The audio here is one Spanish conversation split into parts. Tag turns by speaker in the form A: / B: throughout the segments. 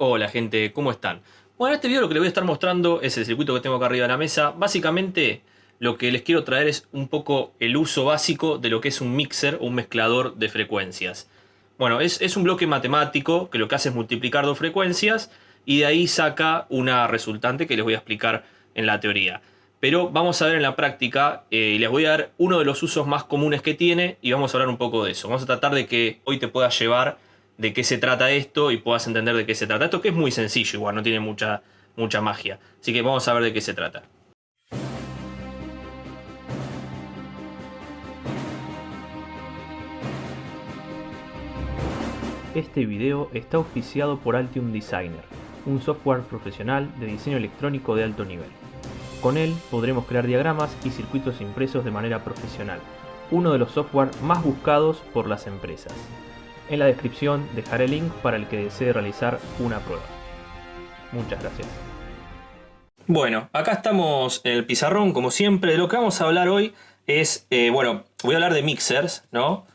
A: Hola gente, ¿cómo están? Bueno, en este video lo que les voy a estar mostrando es el circuito que tengo acá arriba de la mesa. Básicamente lo que les quiero traer es un poco el uso básico de lo que es un mixer o un mezclador de frecuencias. Bueno, es un bloque matemático que lo que hace es multiplicar dos frecuencias y de ahí saca una resultante que les voy a explicar en la teoría. Pero vamos a ver en la práctica, les voy a dar uno de los usos más comunes que tiene y vamos a hablar un poco de eso. Vamos a tratar de que hoy te puedas llevar de qué se trata esto y puedas entender de qué se trata. Esto que es muy sencillo igual, no tiene mucha magia. Así que vamos a ver de qué se trata.
B: Este video está auspiciado por Altium Designer, un software profesional de diseño electrónico de alto nivel. Con él podremos crear diagramas y circuitos impresos de manera profesional, uno de los software más buscados por las empresas. En la descripción dejaré el link para el que desee realizar una prueba. Muchas gracias.
A: Bueno, acá estamos en el pizarrón como siempre. De lo que vamos a hablar hoy es, bueno, voy a hablar de mixers, ¿no?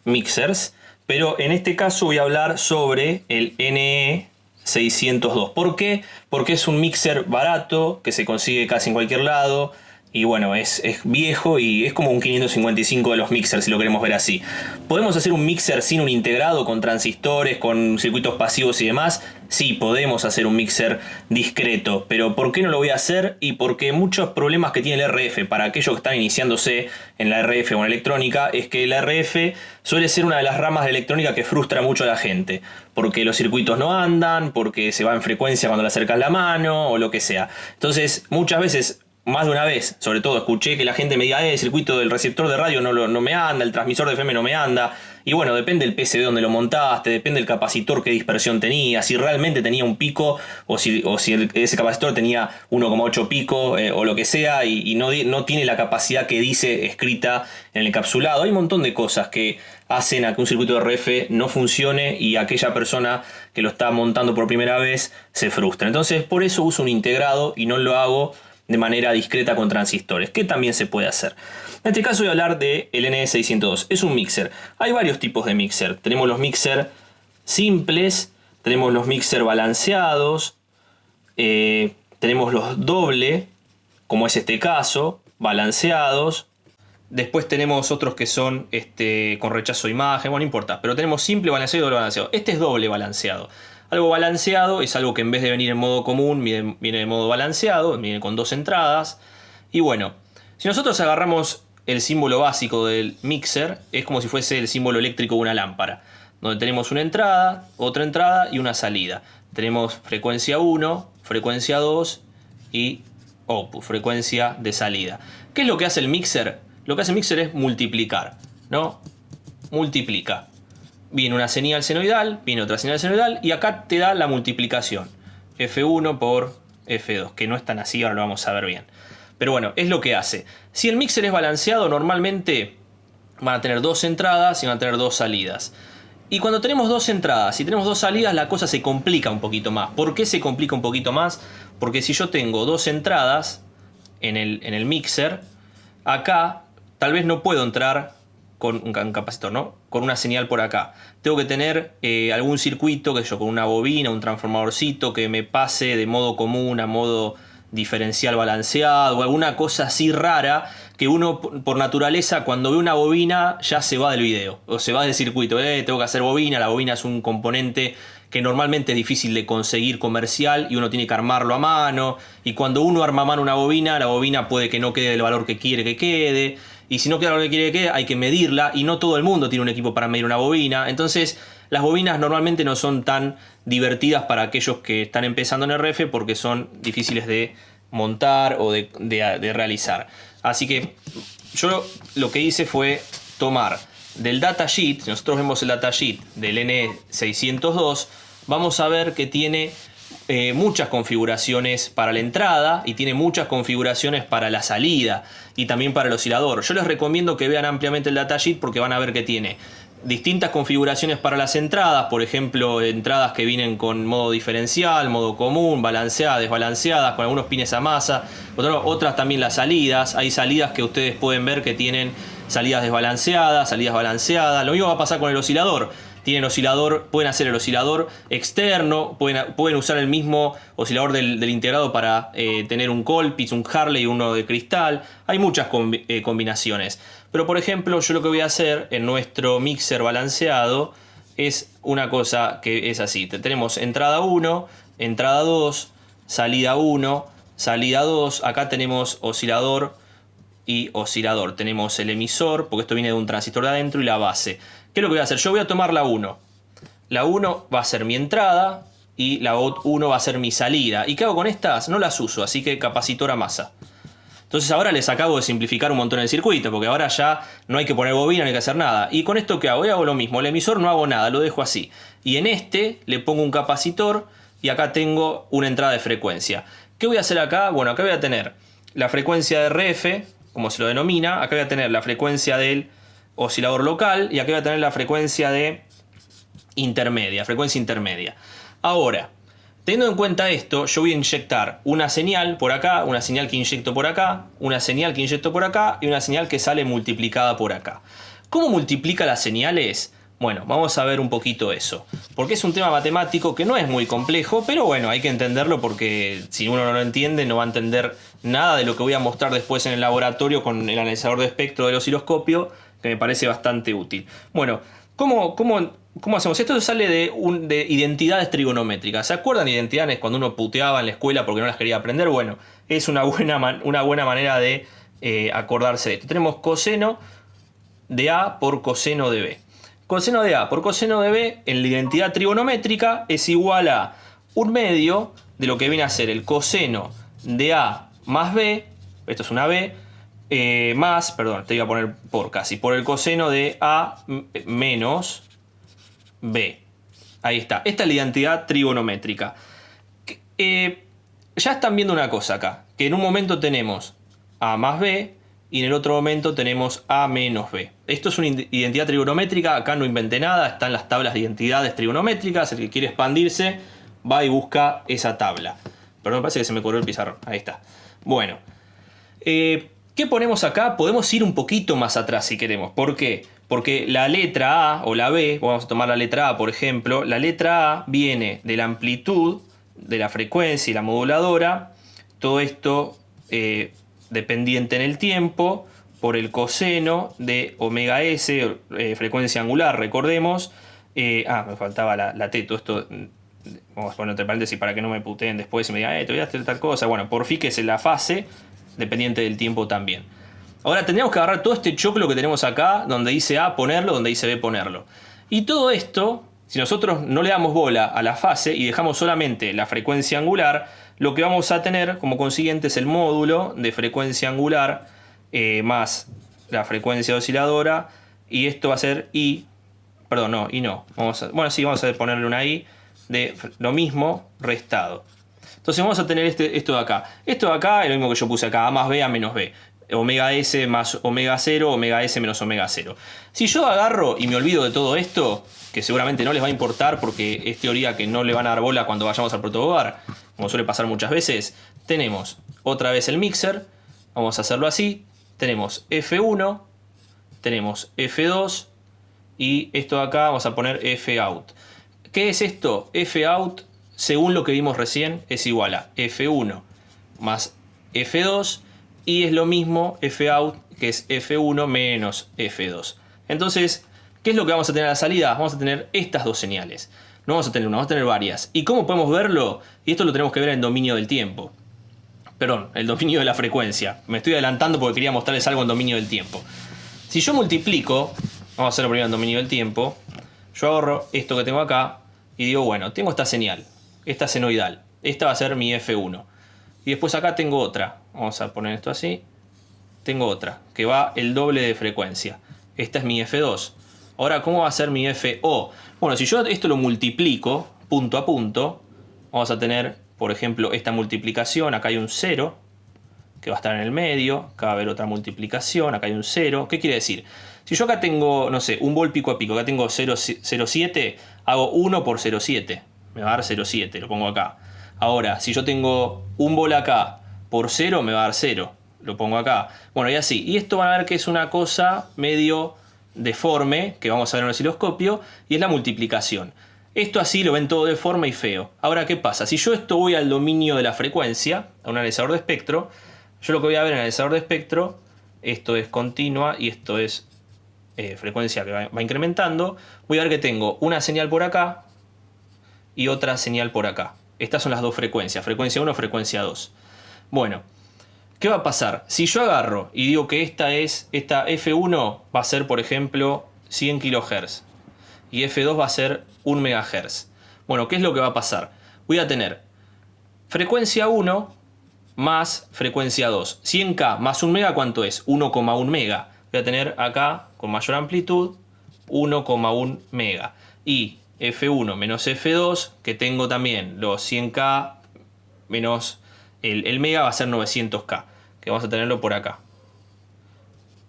A: Mixers, pero en este caso voy a hablar sobre el NE602. ¿Por qué? Porque es un mixer barato que se consigue casi en cualquier lado. Y bueno, es viejo y es como un 555 de los mixers si lo queremos ver así. ¿Podemos hacer un mixer sin un integrado, con transistores, con circuitos pasivos y demás? Sí, podemos hacer un mixer discreto, pero ¿por qué no lo voy a hacer? Y porque muchos problemas que tiene el RF, para aquellos que están iniciándose en la RF o en electrónica, es que la RF suele ser una de las ramas de electrónica que frustra mucho a la gente. Porque los circuitos no andan, porque se va en frecuencia cuando le acercas la mano o lo que sea. Entonces, muchas veces, más de una vez, sobre todo, escuché que la gente me diga, el circuito del receptor de radio no me anda, el transmisor de FM no me anda. Y bueno, depende del PCB donde lo montaste, depende del capacitor qué dispersión tenía, si realmente tenía un pico o si ese capacitor tenía 1,8 pico o lo que sea y no tiene la capacidad que dice escrita en el encapsulado. Hay un montón de cosas que hacen a que un circuito de RF no funcione y aquella persona que lo está montando por primera vez se frustra. Entonces por eso uso un integrado y no lo hago de manera discreta con transistores, que también se puede hacer. En este caso voy a hablar del NE602. Es un mixer. Hay varios tipos de mixer. Tenemos los mixer simples, tenemos los mixer balanceados, tenemos los doble, como es este caso, balanceados. Después tenemos otros que son con rechazo de imagen, bueno, no importa, pero tenemos simple balanceado y doble balanceado. Este es doble balanceado. Algo balanceado es algo que en vez de venir en modo común viene en modo balanceado, viene con dos entradas. Y bueno, si nosotros agarramos el símbolo básico del mixer, es como si fuese el símbolo eléctrico de una lámpara, donde tenemos una entrada, otra entrada y una salida. Tenemos frecuencia 1, frecuencia 2 y output, frecuencia de salida. ¿Qué es lo que hace el mixer? Lo que hace el mixer es multiplicar, ¿no? Multiplica. Viene una señal senoidal, viene otra señal senoidal y acá te da la multiplicación. F1 por F2, que no es tan así, ahora lo vamos a ver bien. Pero bueno, es lo que hace. Si el mixer es balanceado, normalmente van a tener dos entradas y van a tener dos salidas. Y cuando tenemos dos entradas y tenemos dos salidas, la cosa se complica un poquito más. ¿Por qué se complica un poquito más? Porque si yo tengo dos entradas en el mixer, acá tal vez no puedo entrar con un capacitor, ¿no? Con una señal por acá. Tengo que tener algún circuito, que yo, con una bobina, un transformadorcito que me pase de modo común a modo diferencial balanceado o alguna cosa así rara que uno por naturaleza cuando ve una bobina ya se va del video o se va del circuito. Tengo que hacer bobina, la bobina es un componente que normalmente es difícil de conseguir comercial y uno tiene que armarlo a mano, y cuando uno arma a mano una bobina, la bobina puede que no quede el valor que quiere que quede, y si no queda lo que quiere que quede hay que medirla, y no todo el mundo tiene un equipo para medir una bobina. Entonces las bobinas normalmente no son tan divertidas para aquellos que están empezando en RF porque son difíciles de montar o de realizar. Así que yo lo que hice fue tomar del datasheet. Si nosotros vemos el datasheet del NE602, vamos a ver que tiene muchas configuraciones para la entrada y tiene muchas configuraciones para la salida y también para el oscilador. Yo les recomiendo que vean ampliamente el datasheet porque van a ver que tiene distintas configuraciones para las entradas, por ejemplo, entradas que vienen con modo diferencial, modo común, balanceadas, desbalanceadas, con algunos pines a masa, otras también las salidas. Hay salidas que ustedes pueden ver que tienen salidas desbalanceadas, salidas balanceadas. Lo mismo va a pasar con el oscilador. tienen oscilador, pueden hacer el oscilador externo, pueden usar el mismo oscilador del integrado para tener un Colpitts, un Harley y uno de cristal. Hay muchas combinaciones. Pero por ejemplo, yo lo que voy a hacer en nuestro mixer balanceado es una cosa que es así. Tenemos entrada 1, entrada 2, salida 1, salida 2. Acá tenemos oscilador y oscilador. Tenemos el emisor, porque esto viene de un transistor de adentro, y la base. ¿Qué es lo que voy a hacer? Yo voy a tomar la 1. La 1 va a ser mi entrada y la 1 va a ser mi salida. ¿Y qué hago con estas? No las uso, así que capacitor a masa. Entonces ahora les acabo de simplificar un montón el circuito, porque ahora ya no hay que poner bobina, no hay que hacer nada. ¿Y con esto qué hago? Hago lo mismo. El emisor no hago nada, lo dejo así. Y en este le pongo un capacitor y acá tengo una entrada de frecuencia. ¿Qué voy a hacer acá? Bueno, acá voy a tener la frecuencia de RF, como se lo denomina. Acá voy a tener la frecuencia del oscilador local y acá voy a tener la frecuencia de frecuencia intermedia. Ahora, teniendo en cuenta esto, yo voy a inyectar una señal por acá, una señal que inyecto por acá, una señal que inyecto por acá y una señal que sale multiplicada por acá. ¿Cómo multiplica las señales? Bueno, vamos a ver un poquito eso, porque es un tema matemático que no es muy complejo, pero bueno, hay que entenderlo porque si uno no lo entiende no va a entender nada de lo que voy a mostrar después en el laboratorio con el analizador de espectro del osciloscopio, que me parece bastante útil. Bueno, ¿cómo hacemos? Esto sale de identidades trigonométricas. ¿Se acuerdan de identidades cuando uno puteaba en la escuela porque no las quería aprender? Bueno, es una buena manera de acordarse de esto. Tenemos coseno de A por coseno de B. Coseno de A por coseno de B en la identidad trigonométrica es igual a 1/2 de lo que viene a ser el coseno de A más B, esto es una B, más, perdón, te iba a poner por casi, por el coseno de A menos B. Ahí está, esta es la identidad trigonométrica. Ya están viendo una cosa acá, que en un momento tenemos A más B, y en el otro momento tenemos A menos B. Esto es una identidad trigonométrica, acá no inventé nada, están las tablas de identidades trigonométricas, el que quiere expandirse va y busca esa tabla. Pero me parece que se me corrió el pizarrón, ahí está. Bueno, ¿qué ponemos acá? Podemos ir un poquito más atrás si queremos. ¿Por qué? Porque la letra A o la B, vamos a tomar la letra A por ejemplo, la letra A viene de la amplitud, de la frecuencia y la moduladora, todo esto dependiente en el tiempo por el coseno de omega s, frecuencia angular, recordemos. Me faltaba la T, todo esto, vamos a poner entre paréntesis para que no me puteen después y me digan, te voy a hacer tal cosa. Bueno, por phi que es la fase, dependiente del tiempo también. Ahora tendríamos que agarrar todo este choclo que tenemos acá, donde dice A ponerlo, donde dice B ponerlo. Y todo esto, si nosotros no le damos bola a la fase y dejamos solamente la frecuencia angular, lo que vamos a tener como consiguiente es el módulo de frecuencia angular más la frecuencia osciladora, y esto va a ser I, perdón, no, I no. Vamos a ponerle una I de lo mismo restado. Entonces vamos a tener esto de acá. Esto de acá es lo mismo que yo puse acá, A más B, A menos B. Omega S más omega 0, omega S menos omega 0. Si yo agarro y me olvido de todo esto, que seguramente no les va a importar porque es teoría que no le van a dar bola cuando vayamos al protoboard, como suele pasar muchas veces, tenemos otra vez el mixer, vamos a hacerlo así, tenemos F1, tenemos F2 y esto de acá vamos a poner Fout. ¿Qué es esto? Fout, según lo que vimos recién, es igual a F1 más F2 y es lo mismo Fout, que es F1 menos F2. Entonces, ¿qué es lo que vamos a tener a la salida? Vamos a tener estas dos señales. No vamos a tener una, vamos a tener varias. ¿Y cómo podemos verlo? Y esto lo tenemos que ver en dominio del tiempo. Perdón, el dominio de la frecuencia. Me estoy adelantando porque quería mostrarles algo en dominio del tiempo. Si yo multiplico, vamos a hacerlo primero en dominio del tiempo, yo agarro esto que tengo acá y digo, bueno, tengo esta señal, esta senoidal. Esta va a ser mi F1. Y después acá tengo otra. Vamos a poner esto así. Tengo otra, que va el doble de frecuencia. Esta es mi F2. Ahora, ¿cómo va a ser mi FO? Bueno, si yo esto lo multiplico punto a punto, vamos a tener, por ejemplo, esta multiplicación. Acá hay un 0, que va a estar en el medio. Acá va a haber otra multiplicación. Acá hay un 0. ¿Qué quiere decir? Si yo acá tengo, no sé, un vol pico a pico, acá tengo 0,7, hago 1 por 0,7. Me va a dar 0,7, lo pongo acá. Ahora, si yo tengo un vol acá por 0, me va a dar 0. Lo pongo acá. Bueno, y así. Y esto van a ver que es una cosa medio deforme que vamos a ver en el osciloscopio y es la multiplicación. Esto así lo ven todo deforme y feo. Ahora, ¿qué pasa? Si yo esto voy al dominio de la frecuencia, a un analizador de espectro, yo lo que voy a ver en el analizador de espectro, esto es continua y esto es frecuencia que va incrementando, voy a ver que tengo una señal por acá y otra señal por acá. Estas son las dos frecuencias, frecuencia 1, frecuencia 2. Bueno, ¿qué va a pasar? Si yo agarro y digo que esta F1 va a ser, por ejemplo, 100 kHz y F2 va a ser 1 MHz. Bueno, ¿qué es lo que va a pasar? Voy a tener frecuencia 1 más frecuencia 2. 100K más 1 mega, ¿cuánto es? 1,1 mega. Voy a tener acá, con mayor amplitud, 1,1 mega. Y F1 menos F2, que tengo también los 100K menos el mega, va a ser 900K. Que vamos a tenerlo por acá.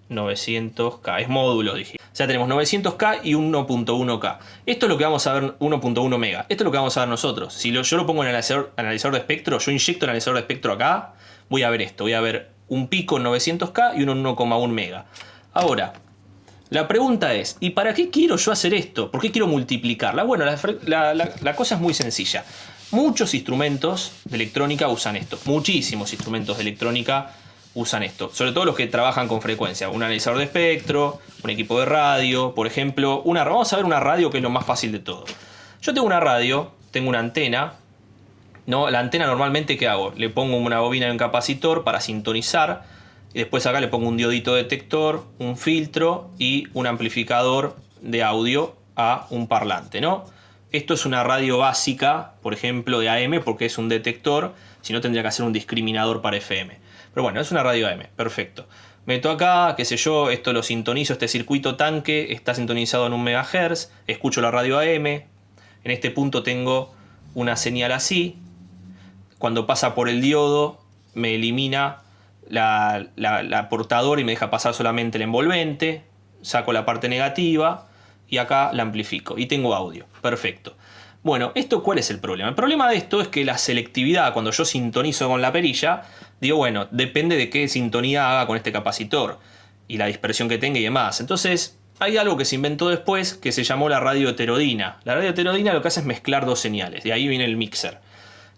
A: 900K, es módulo, dije. O sea, tenemos 900K y 1.1K. Esto es lo que vamos a ver, 1.1 mega. Esto es lo que vamos a ver nosotros. Si yo lo pongo en el analizador de espectro, yo inyecto el analizador de espectro acá, voy a ver esto. Voy a ver un pico en 900K y un 1,1 mega. Ahora, la pregunta es, ¿y para qué quiero yo hacer esto? ¿Por qué quiero multiplicarla? Bueno, la cosa es muy sencilla. Muchos instrumentos de electrónica usan esto. Muchísimos instrumentos de electrónica usan esto. Sobre todo los que trabajan con frecuencia. Un analizador de espectro, un equipo de radio, por ejemplo. Vamos a ver una radio, que es lo más fácil de todo. Yo tengo una radio, tengo una antena, ¿no? La antena normalmente, ¿qué hago? Le pongo una bobina y un capacitor para sintonizar. Y después acá le pongo un diodito detector, un filtro y un amplificador de audio a un parlante, ¿no? Esto es una radio básica, por ejemplo, de AM, porque es un detector. Si no, tendría que hacer un discriminador para FM. Pero bueno, es una radio AM, perfecto. Meto acá, qué sé yo, esto lo sintonizo, este circuito tanque está sintonizado en 1 MHz. Escucho la radio AM. En este punto tengo una señal así. Cuando pasa por el diodo, me elimina la portadora y me deja pasar solamente el envolvente. Saco la parte negativa y acá la amplifico y tengo audio. Perfecto. Bueno, ¿esto cuál es el problema? El problema de esto es que la selectividad, cuando yo sintonizo con la perilla, digo, bueno, depende de qué sintonía haga con este capacitor y la dispersión que tenga y demás. Entonces, hay algo que se inventó después que se llamó la radio heterodina. La radio heterodina lo que hace es mezclar dos señales, de ahí viene el mixer.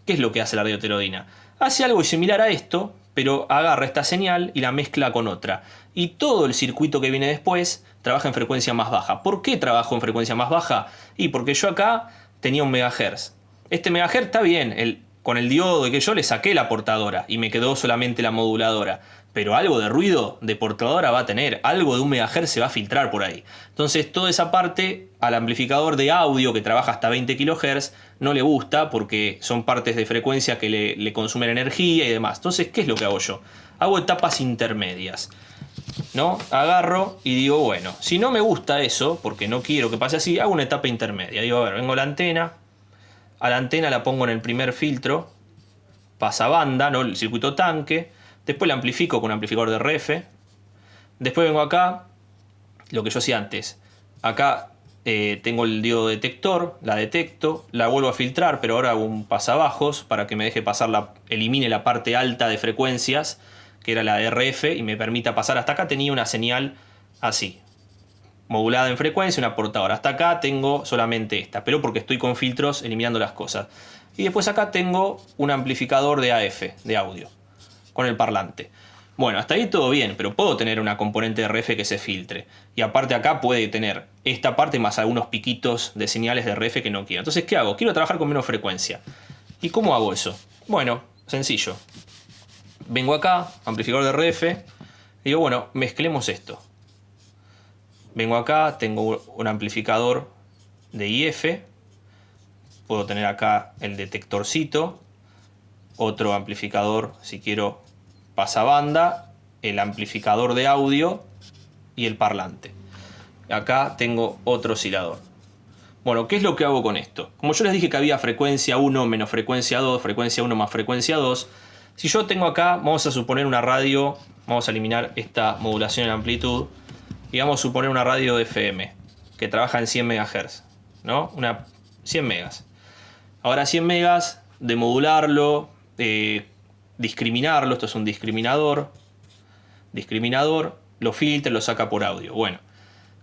A: ¿Qué es lo que hace la radio heterodina? Hace algo similar a esto, pero agarra esta señal y la mezcla con otra. Y todo el circuito que viene después trabaja en frecuencia más baja. ¿Por qué trabajo en frecuencia más baja? Y porque yo acá tenía 1 MHz. Este megahertz está bien, con el diodo y que yo le saqué la portadora y me quedó solamente la moduladora. Pero algo de ruido de portadora va a tener, algo de 1 MHz se va a filtrar por ahí. Entonces toda esa parte al amplificador de audio que trabaja hasta 20 kHz no le gusta porque son partes de frecuencia que le consumen energía y demás. Entonces, ¿qué es lo que hago yo? Hago etapas intermedias, ¿no? Agarro y digo, bueno, si no me gusta eso, porque no quiero que pase así, hago una etapa intermedia. Digo, a ver, vengo a la antena la pongo en el primer filtro, pasabanda, ¿no? El circuito tanque. Después la amplifico con un amplificador de RF. Después vengo acá, lo que yo hacía antes. Acá tengo el diodo detector, la detecto, la vuelvo a filtrar, pero ahora hago un pasabajos para que me deje pasar, elimine la parte alta de frecuencias, que era la de RF, y me permita pasar. Hasta acá tenía una señal así, modulada en frecuencia, una portadora. Hasta acá tengo solamente esta, pero porque estoy con filtros eliminando las cosas. Y después acá tengo un amplificador de AF, de audio, con el parlante. Bueno, hasta ahí todo bien, pero puedo tener una componente de RF que se filtre. Y aparte acá puede tener esta parte más algunos piquitos de señales de RF que no quiero. Entonces, ¿qué hago? Quiero trabajar con menos frecuencia. ¿Y cómo hago eso? Bueno, sencillo. Vengo acá, amplificador de RF, y digo, bueno, mezclemos esto. Vengo acá, tengo un amplificador de IF. Puedo tener acá el detectorcito. Otro amplificador, si quiero, pasabanda, el amplificador de audio y el parlante. Acá tengo otro oscilador. Bueno, ¿qué es lo que hago con esto? Como yo les dije que había frecuencia 1 menos frecuencia 2, frecuencia 1 más frecuencia 2, si yo tengo acá, vamos a suponer una radio, vamos a eliminar esta modulación en amplitud, y vamos a suponer una radio de FM, que trabaja en 100 MHz, ¿no? 100 megas. Ahora 100 megas, de modularlo, discriminarlo, esto es un discriminador, lo filtra, lo saca por audio. Bueno,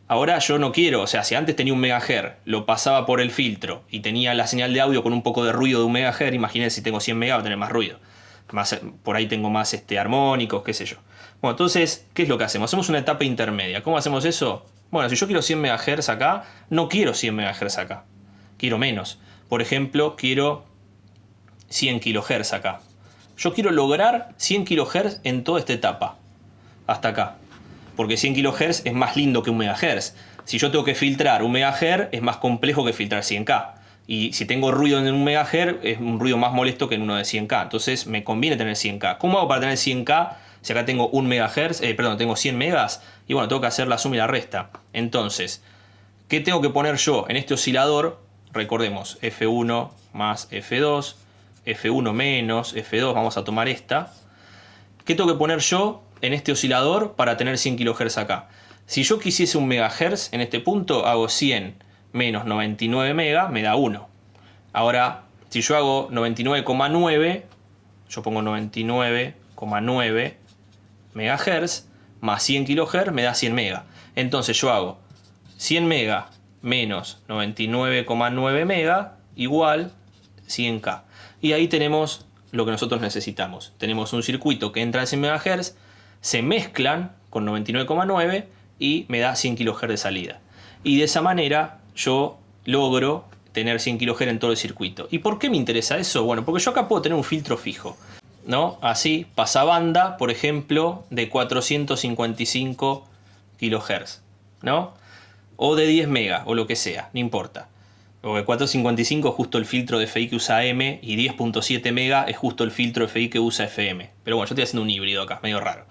A: Ahora yo no quiero, o sea, si antes tenía un megahertz, lo pasaba por el filtro y tenía la señal de audio con un poco de ruido de un megahertz, imagínense si tengo 100 megas va a tener más ruido. Más, por ahí tengo más armónicos, qué sé yo. Bueno, entonces, ¿qué es lo que hacemos? Hacemos una etapa intermedia. ¿Cómo hacemos eso? Bueno, si yo quiero 100 megahertz acá, no quiero 100 megahertz acá. Quiero menos. Por ejemplo, quiero 100 kilohertz acá. Yo quiero lograr 100 kilohertz en toda esta etapa. Hasta acá. Porque 100 kHz es más lindo que un megahertz. Si yo tengo que filtrar un megahertz, es más complejo que filtrar 100K. Y si tengo ruido en un megahertz, es un ruido más molesto que en uno de 100K. Entonces me conviene tener 100K. ¿Cómo hago para tener 100K si acá tengo 1 megahertz? Tengo 100 megas. Y bueno, tengo que hacer la suma y la resta. Entonces, ¿qué tengo que poner yo en este oscilador? Recordemos, F1 más F2, F1 menos F2, vamos a tomar esta. ¿Qué tengo que poner yo en este oscilador para tener 100 kHz acá? Si yo quisiese un megahertz en este punto, hago 100 menos 99 mega, me da 1. Ahora, si yo hago 99,9, yo pongo 99,9 megahertz más 100 kHz, me da 100 mega. Entonces yo hago 100 mega menos 99,9 mega igual 100K. Y ahí tenemos lo que nosotros necesitamos. Tenemos un circuito que entra en 100 MHz, se mezclan con 99,9 y me da 100 kHz de salida. Y de esa manera yo logro tener 100 kHz en todo el circuito. ¿Y por qué me interesa eso? Bueno, porque yo acá puedo tener un filtro fijo, ¿no? Así, pasabanda, por ejemplo, de 455 kHz, ¿no? O de 10 megas, o lo que sea, no importa. Porque 455 es justo el filtro de FI que usa M y 10.7 mega es justo el filtro de FI que usa FM. Pero bueno, yo estoy haciendo un híbrido acá, medio raro.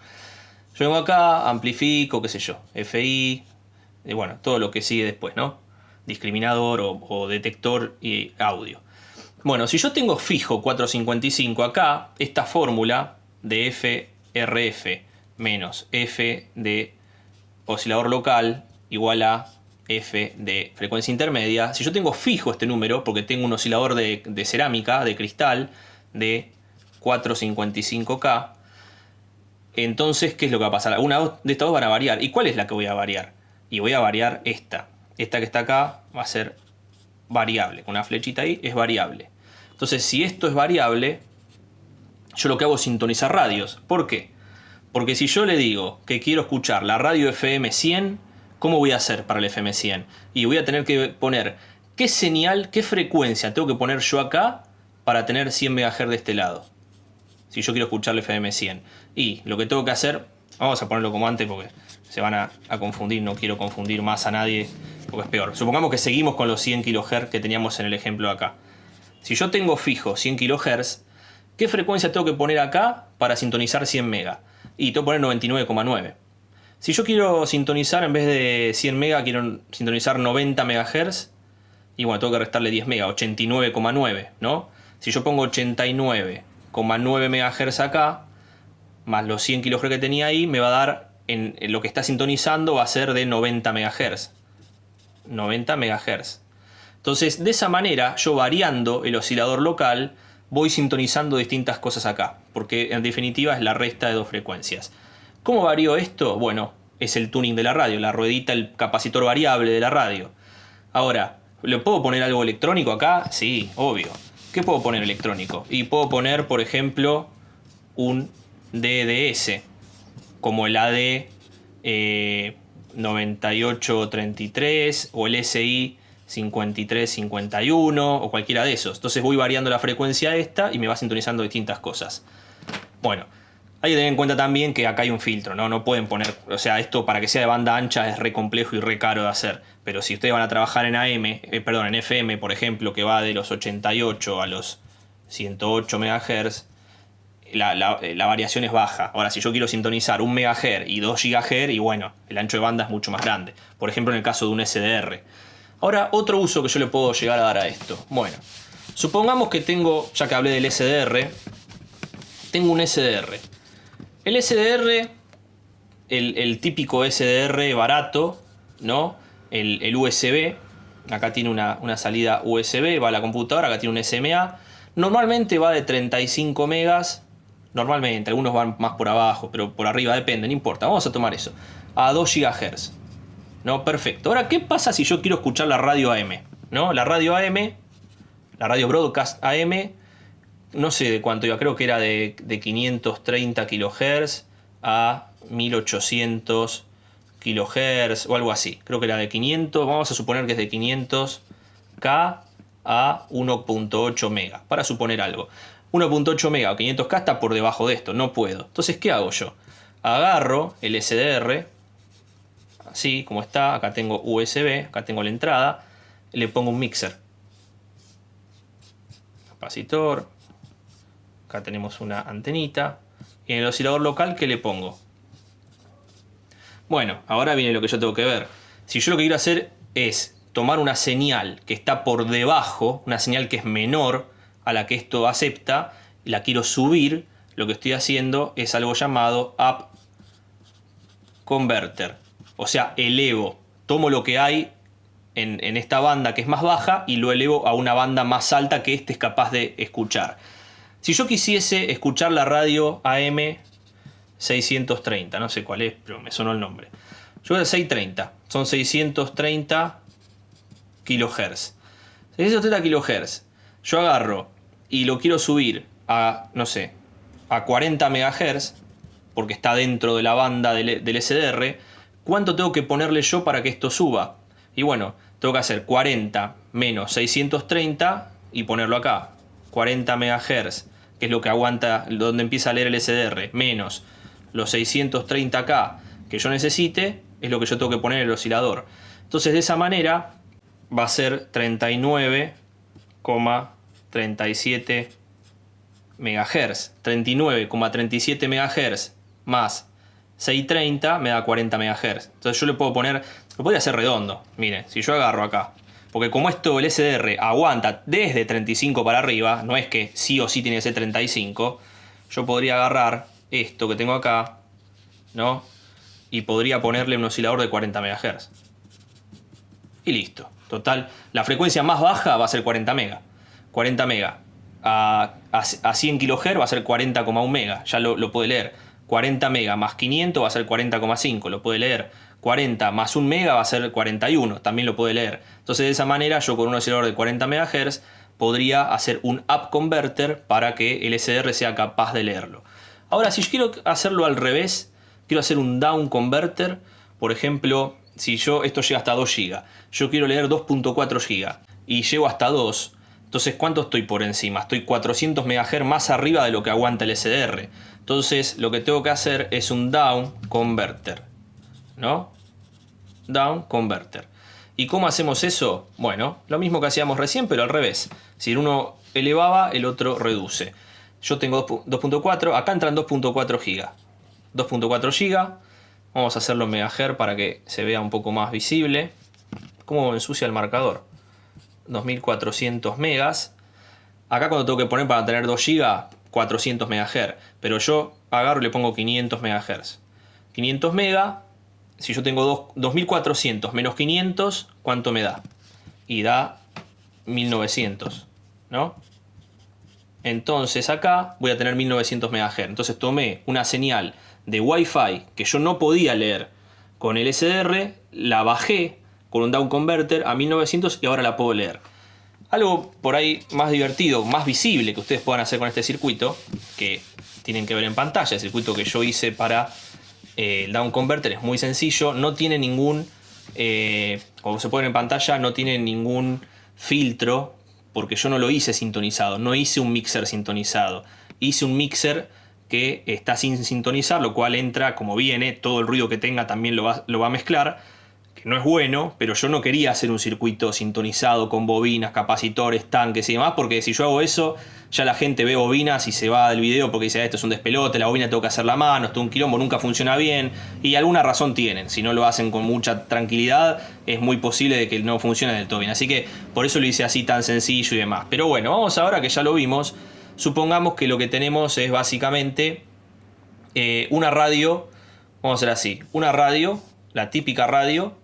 A: Yo vengo acá, amplifico, qué sé yo, FI, y bueno, todo lo que sigue después, ¿no? Discriminador o detector y audio. Bueno, si yo tengo fijo 455 acá, esta fórmula de FRF menos F de oscilador local igual a F de frecuencia intermedia. Si yo tengo fijo este número, porque tengo un oscilador de cerámica, de cristal, de 455K, entonces, ¿qué es lo que va a pasar? Una de estas dos van a variar. ¿Y cuál es la que voy a variar? Y voy a variar esta. Esta que está acá va a ser variable. Con una flechita ahí es variable. Entonces, si esto es variable, yo lo que hago es sintonizar radios. ¿Por qué? Porque si yo le digo que quiero escuchar la radio FM 100, ¿cómo voy a hacer para el FM 100? Y voy a tener que poner qué señal, qué frecuencia tengo que poner yo acá para tener 100 MHz de este lado. Si yo quiero escuchar el FM 100. Y lo que tengo que hacer, vamos a ponerlo como antes porque se van a confundir, no quiero confundir más a nadie porque es peor. Supongamos que seguimos con los 100 kHz que teníamos en el ejemplo acá. Si yo tengo fijo 100 kHz, ¿qué frecuencia tengo que poner acá para sintonizar 100 MHz? Y tengo que poner 99,9. Si yo quiero sintonizar, en vez de 100 MHz, quiero sintonizar 90 MHz, y bueno, tengo que restarle 10 MHz, 89,9, ¿no? Si yo pongo 89,9 MHz acá, más los 100 kHz que tenía ahí, me va a dar, en lo que está sintonizando, va a ser de 90 MHz. 90 MHz. Entonces, de esa manera, yo variando el oscilador local, voy sintonizando distintas cosas acá, porque en definitiva es la resta de dos frecuencias. ¿Cómo varío esto? Bueno, es el tuning de la radio, la ruedita, el capacitor variable de la radio. Ahora, ¿le puedo poner algo electrónico acá? Sí, obvio. ¿Qué puedo poner electrónico? Y puedo poner, por ejemplo, un DDS, como el AD 9833 o el SI 5351 o cualquiera de esos. Entonces voy variando la frecuencia esta y me va sintonizando distintas cosas. Bueno, hay que tener en cuenta también que acá hay un filtro, ¿no? No pueden poner, o sea, esto para que sea de banda ancha es re complejo y re caro de hacer. Pero si ustedes van a trabajar en en FM, por ejemplo, que va de los 88 a los 108 MHz, la variación es baja. Ahora, si yo quiero sintonizar 1 MHz y 2 GHz, y bueno, el ancho de banda es mucho más grande. Por ejemplo, en el caso de un SDR. Ahora, otro uso que yo le puedo llegar a dar a esto. Bueno, supongamos que tengo, ya que hablé del SDR, tengo un SDR. El SDR, el típico SDR barato, ¿no? El USB, acá tiene una salida USB, va a la computadora, acá tiene un SMA. Normalmente va de 35 megas, normalmente, algunos van más por abajo, pero por arriba depende, no importa. Vamos a tomar eso, a 2 GHz. ¿no? Perfecto. Ahora, ¿qué pasa si yo quiero escuchar la radio AM? ¿No? La radio AM, la radio broadcast AM, no sé de cuánto iba, creo que era de 530 kHz a 1800 kHz o algo así. Creo que era de 500, vamos a suponer que es de 500K a 1.8 mega, para suponer algo. 1.8 mega o 500K está por debajo de esto, no puedo. Entonces, ¿qué hago yo? Agarro el SDR, así como está, acá tengo USB, acá tengo la entrada, le pongo un mixer. Capacitor, acá tenemos una antenita, y en el oscilador local, ¿qué le pongo? Bueno, ahora viene lo que yo tengo que ver. Si yo lo que quiero hacer es tomar una señal que está por debajo, una señal que es menor a la que esto acepta, y la quiero subir, lo que estoy haciendo es algo llamado up converter. O sea, elevo, tomo lo que hay en esta banda que es más baja y lo elevo a una banda más alta que este es capaz de escuchar. Si yo quisiese escuchar la radio AM 630, no sé cuál es, pero me sonó el nombre. Yo voy a 630, son 630 kHz. 630 kHz. Yo agarro y lo quiero subir a, no sé, a 40 MHz, porque está dentro de la banda del SDR. ¿Cuánto tengo que ponerle yo para que esto suba? Y bueno, tengo que hacer 40 menos 630 y ponerlo acá. 40 MHz, que es lo que aguanta, donde empieza a leer el SDR, menos los 630K que yo necesite, es lo que yo tengo que poner en el oscilador. Entonces, de esa manera va a ser 39,37 MHz. 39,37 MHz más 630 me da 40 MHz. Entonces yo le puedo poner, lo podría hacer redondo. Miren, si yo agarro acá, porque como esto el SDR aguanta desde 35 para arriba, no es que sí o sí tiene que ser 35, yo podría agarrar esto que tengo acá, ¿no? Y podría ponerle un oscilador de 40 MHz. Y listo. Total, la frecuencia más baja va a ser 40 mega. 40 mega a 100 kHz va a ser 40,1 mega. Ya lo puede leer. 40 mega más 500 va a ser 40,5. Lo puede leer. 40 más 1 mega va a ser 41. También lo puede leer. Entonces, de esa manera, yo con un oscilador de 40 MHz podría hacer un up converter para que el SDR sea capaz de leerlo. Ahora, si yo quiero hacerlo al revés, quiero hacer un down converter, por ejemplo, si esto llega hasta 2 GB, yo quiero leer 2.4 GB y llego hasta 2, entonces ¿cuánto estoy por encima? Estoy 400 MHz más arriba de lo que aguanta el SDR. Entonces lo que tengo que hacer es un down converter, ¿no? Down converter. ¿Y cómo hacemos eso? Bueno, lo mismo que hacíamos recién, pero al revés. Si uno elevaba, el otro reduce. Yo tengo 2.4, acá entran 2.4 GB. 2.4 GB. Vamos a hacerlo en megahertz para que se vea un poco más visible. ¿Cómo ensucia el marcador? 2400 megas. Acá cuando tengo que poner para tener 2 GB, 400 MHz. Pero yo agarro y le pongo 500 MHz. 500 megas, si yo tengo 2400 menos 500, ¿cuánto me da? Y da 1900, ¿no? Entonces acá voy a tener 1900 MHz. Entonces tomé una señal de Wi-Fi que yo no podía leer con el SDR, la bajé con un down converter a 1900 y ahora la puedo leer. Algo por ahí más divertido, más visible que ustedes puedan hacer con este circuito, que tienen que ver en pantalla, el circuito que yo hice para el down converter es muy sencillo, no tiene ningún, como se puede ver en pantalla, no tiene ningún filtro, porque yo no lo hice sintonizado, no hice un mixer sintonizado, hice un mixer que está sin sintonizar, lo cual entra como viene, todo el ruido que tenga también lo va a mezclar, que no es bueno, pero yo no quería hacer un circuito sintonizado con bobinas, capacitores, tanques y demás, porque si yo hago eso, ya la gente ve bobinas y se va del video porque dice, esto es un despelote, la bobina tengo que hacer la mano, esto es un quilombo, nunca funciona bien, y alguna razón tienen. Si no lo hacen con mucha tranquilidad, es muy posible de que no funcione del todo bien. Así que por eso lo hice así tan sencillo y demás. Pero bueno, vamos ahora que ya lo vimos, supongamos que lo que tenemos es básicamente una radio, vamos a hacer así, una radio, la típica radio,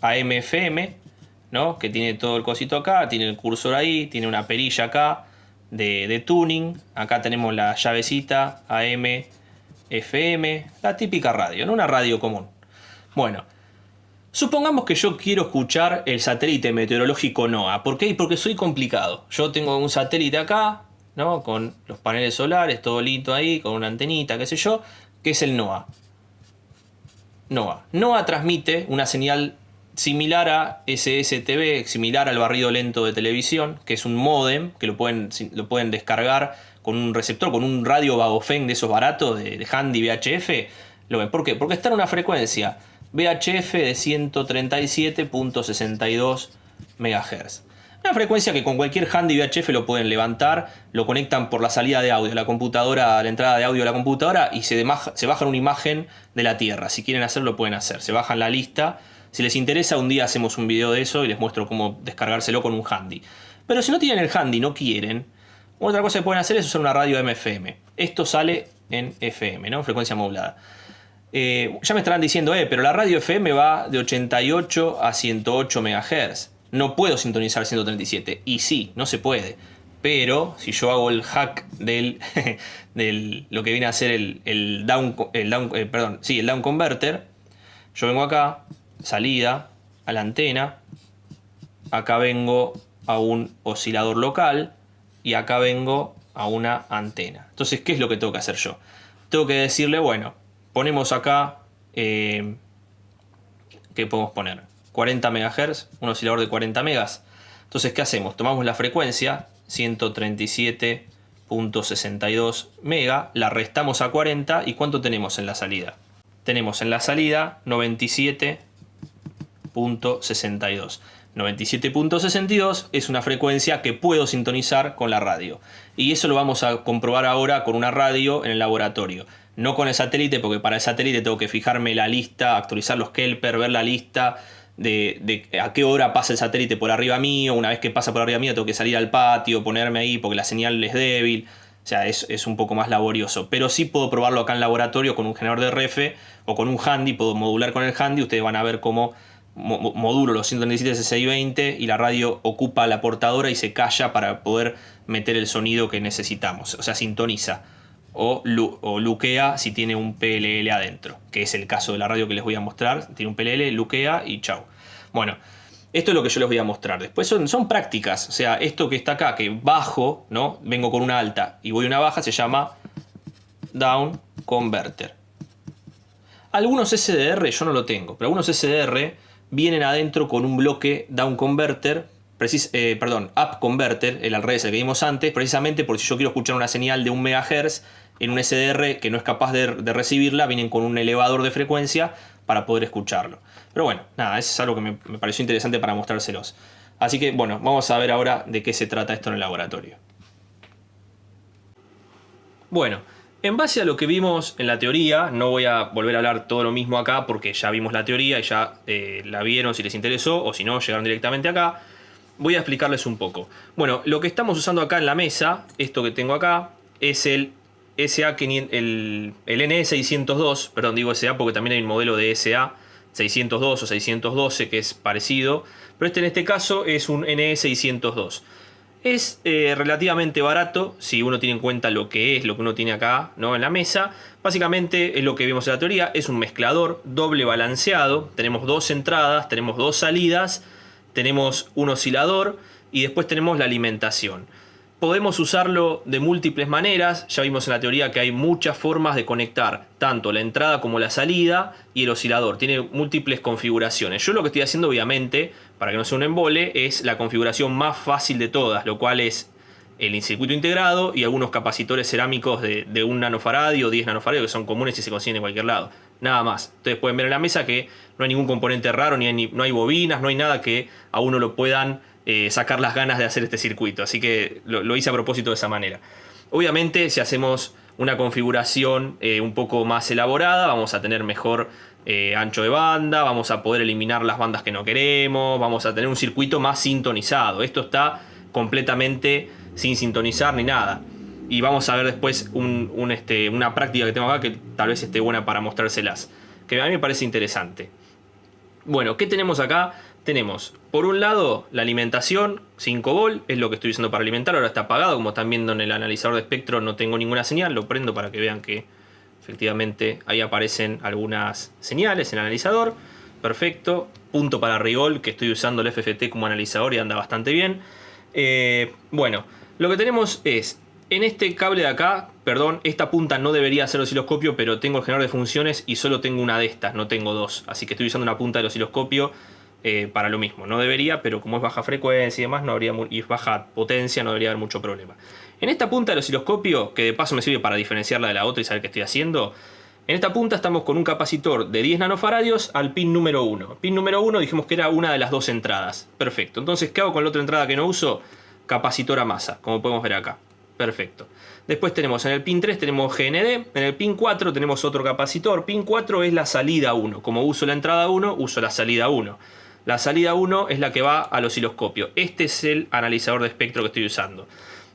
A: AM/FM, ¿no? Que tiene todo el cosito acá, tiene el cursor ahí, tiene una perilla acá de tuning, acá tenemos la llavecita AM/FM, la típica radio, no una radio común. Bueno, Supongamos que yo quiero escuchar el satélite meteorológico NOAA. ¿Por qué? Porque soy complicado. Yo tengo un satélite acá, ¿no? Con los paneles solares, todo lindo ahí, con una antenita, qué sé yo, que es el NOAA. NOAA transmite una señal similar a SSTV, similar al barrido lento de televisión, que es un módem, que lo pueden descargar con un receptor, con un radio Baofeng de esos baratos, de Handy VHF. Lo ven. ¿Por qué? Porque está en una frecuencia VHF de 137.62 MHz. Una frecuencia que con cualquier Handy VHF lo pueden levantar, lo conectan por la salida de audio de la computadora, a la entrada de audio de la computadora, y se bajan una imagen de la Tierra. Si quieren hacerlo, lo pueden hacer. Se bajan la lista. Si les interesa, un día hacemos un video de eso y les muestro cómo descargárselo con un Handy. Pero si no tienen el Handy, no quieren, otra cosa que pueden hacer es usar una radio FM. Esto sale en FM, ¿no? Frecuencia modulada. Ya me estarán diciendo, pero la radio FM va de 88 a 108 MHz. No puedo sintonizar 137. Y sí, no se puede. Pero si yo hago el hack del lo que viene a ser el down converter, yo vengo acá, salida, a la antena, acá vengo a un oscilador local y acá vengo a una antena. Entonces, ¿qué es lo que tengo que hacer yo? Tengo que decirle, bueno, ponemos acá, ¿qué podemos poner? 40 MHz, un oscilador de 40 megas. Entonces, ¿qué hacemos? Tomamos la frecuencia, 137.62 mega, la restamos a 40 y ¿cuánto tenemos en la salida? Tenemos en la salida 97.62. 97.62 es una frecuencia que puedo sintonizar con la radio. Y eso lo vamos a comprobar ahora con una radio en el laboratorio. No con el satélite, porque para el satélite tengo que fijarme la lista, actualizar los Kelper, ver la lista de a qué hora pasa el satélite por arriba mío. Una vez que pasa por arriba mío tengo que salir al patio, ponerme ahí porque la señal es débil. O sea, es un poco más laborioso. Pero sí puedo probarlo acá en el laboratorio con un generador de RF o con un Handy. Puedo modular con el Handy. Ustedes van a ver cómo modulo los 197.620 y la radio ocupa la portadora y se calla para poder meter el sonido que necesitamos. O sea, sintoniza o luquea si tiene un PLL adentro, que es el caso de la radio que les voy a mostrar. Tiene un PLL, luquea y chau. Bueno, esto es lo que yo les voy a mostrar. Después son prácticas. O sea, esto que está acá, que bajo, ¿no? Vengo con una alta y voy a una baja, se llama down converter. Algunos SDR, yo no lo tengo, pero algunos SDR vienen adentro con un bloque down converter, up converter, el al revés, el que vimos antes, precisamente porque si yo quiero escuchar una señal de 1 MHz en un SDR que no es capaz de recibirla, vienen con un elevador de frecuencia para poder escucharlo. Pero bueno, nada, eso es algo que me pareció interesante para mostrárselos. Así que bueno, vamos a ver ahora de qué se trata esto en el laboratorio. Bueno, en base a lo que vimos en la teoría, no voy a volver a hablar todo lo mismo acá porque ya vimos la teoría y ya la vieron si les interesó, o si no, llegaron directamente acá. Voy a explicarles un poco. Bueno, lo que estamos usando acá en la mesa, esto que tengo acá, es el NE602, perdón, digo SA porque también hay un modelo de SA 602 o 612 que es parecido, pero en este caso es un NE602. Es relativamente barato si uno tiene en cuenta lo que uno tiene acá, ¿no? En la mesa. Básicamente es lo que vimos en la teoría, es un mezclador doble balanceado, tenemos dos entradas, tenemos dos salidas, tenemos un oscilador y después tenemos la alimentación. Podemos usarlo de múltiples maneras, ya vimos en la teoría que hay muchas formas de conectar tanto la entrada como la salida y el oscilador, tiene múltiples configuraciones. Yo lo que estoy haciendo obviamente, para que no sea un embole, es la configuración más fácil de todas, lo cual es el circuito integrado y algunos capacitores cerámicos de 1 nanofaradio o 10 nanofaradio que son comunes y se consiguen en cualquier lado. Nada más. Ustedes pueden ver en la mesa que no hay ningún componente raro, no hay bobinas, no hay nada que a uno lo puedan sacar las ganas de hacer este circuito. Así que lo hice a propósito de esa manera. Obviamente, si hacemos una configuración un poco más elaborada, vamos a tener mejor ancho de banda, vamos a poder eliminar las bandas que no queremos, vamos a tener un circuito más sintonizado. Esto está completamente sin sintonizar ni nada. Y vamos a ver después una práctica que tengo acá que tal vez esté buena para mostrárselas, que a mí me parece interesante. Bueno, ¿qué tenemos acá? Tenemos, por un lado, la alimentación, 5 volt, es lo que estoy usando para alimentar, ahora está apagado, como están viendo en el analizador de espectro no tengo ninguna señal, lo prendo para que vean que efectivamente ahí aparecen algunas señales en el analizador. Perfecto. Punto para Rigol, que estoy usando el FFT como analizador y anda bastante bien. Bueno, lo que tenemos es, en este cable de acá, perdón, esta punta no debería ser osciloscopio, pero tengo el generador de funciones y solo tengo una de estas, no tengo dos. Así que estoy usando una punta del osciloscopio para lo mismo. No debería, pero como es baja frecuencia y demás, no habría, y baja potencia, no debería haber mucho problema. En esta punta del osciloscopio, que de paso me sirve para diferenciarla de la otra y saber qué estoy haciendo, en esta punta estamos con un capacitor de 10 nanofaradios al pin número 1. Pin número 1 dijimos que era una de las dos entradas. Perfecto. Entonces, ¿qué hago con la otra entrada que no uso? Capacitor a masa, como podemos ver acá. Perfecto. Después tenemos en el pin 3 tenemos GND, en el pin 4 tenemos otro capacitor. Pin 4 es la salida 1. Como uso la entrada 1, uso la salida 1. La salida 1 es la que va al osciloscopio. Este es el analizador de espectro que estoy usando.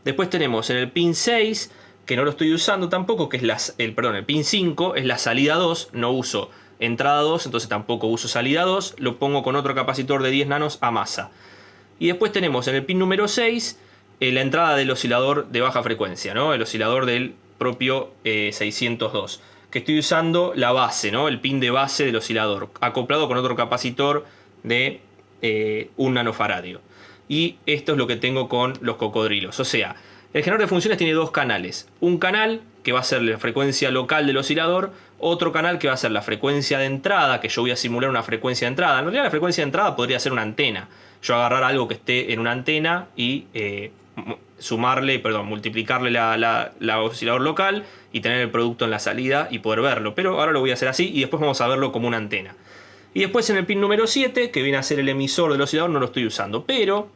A: Después tenemos en el pin 6, que no lo estoy usando tampoco, que es el pin 5 es la salida 2. No uso entrada 2, entonces tampoco uso salida 2. Lo pongo con otro capacitor de 10 nanos a masa. Y después tenemos en el pin número 6 la entrada del oscilador de baja frecuencia, ¿no? El oscilador del propio 602. Que estoy usando la base, ¿no? El pin de base del oscilador, acoplado con otro capacitor de 1 nanofaradio. Y esto es lo que tengo con los cocodrilos. O sea, el generador de funciones tiene dos canales. Un canal que va a ser la frecuencia local del oscilador. Otro canal que va a ser la frecuencia de entrada, que yo voy a simular una frecuencia de entrada. En realidad la frecuencia de entrada podría ser una antena. Yo agarrar algo que esté en una antena y multiplicarle la oscilador local y tener el producto en la salida y poder verlo. Pero ahora lo voy a hacer así y después vamos a verlo como una antena. Y después en el pin número 7, que viene a ser el emisor del oscilador, no lo estoy usando. Pero,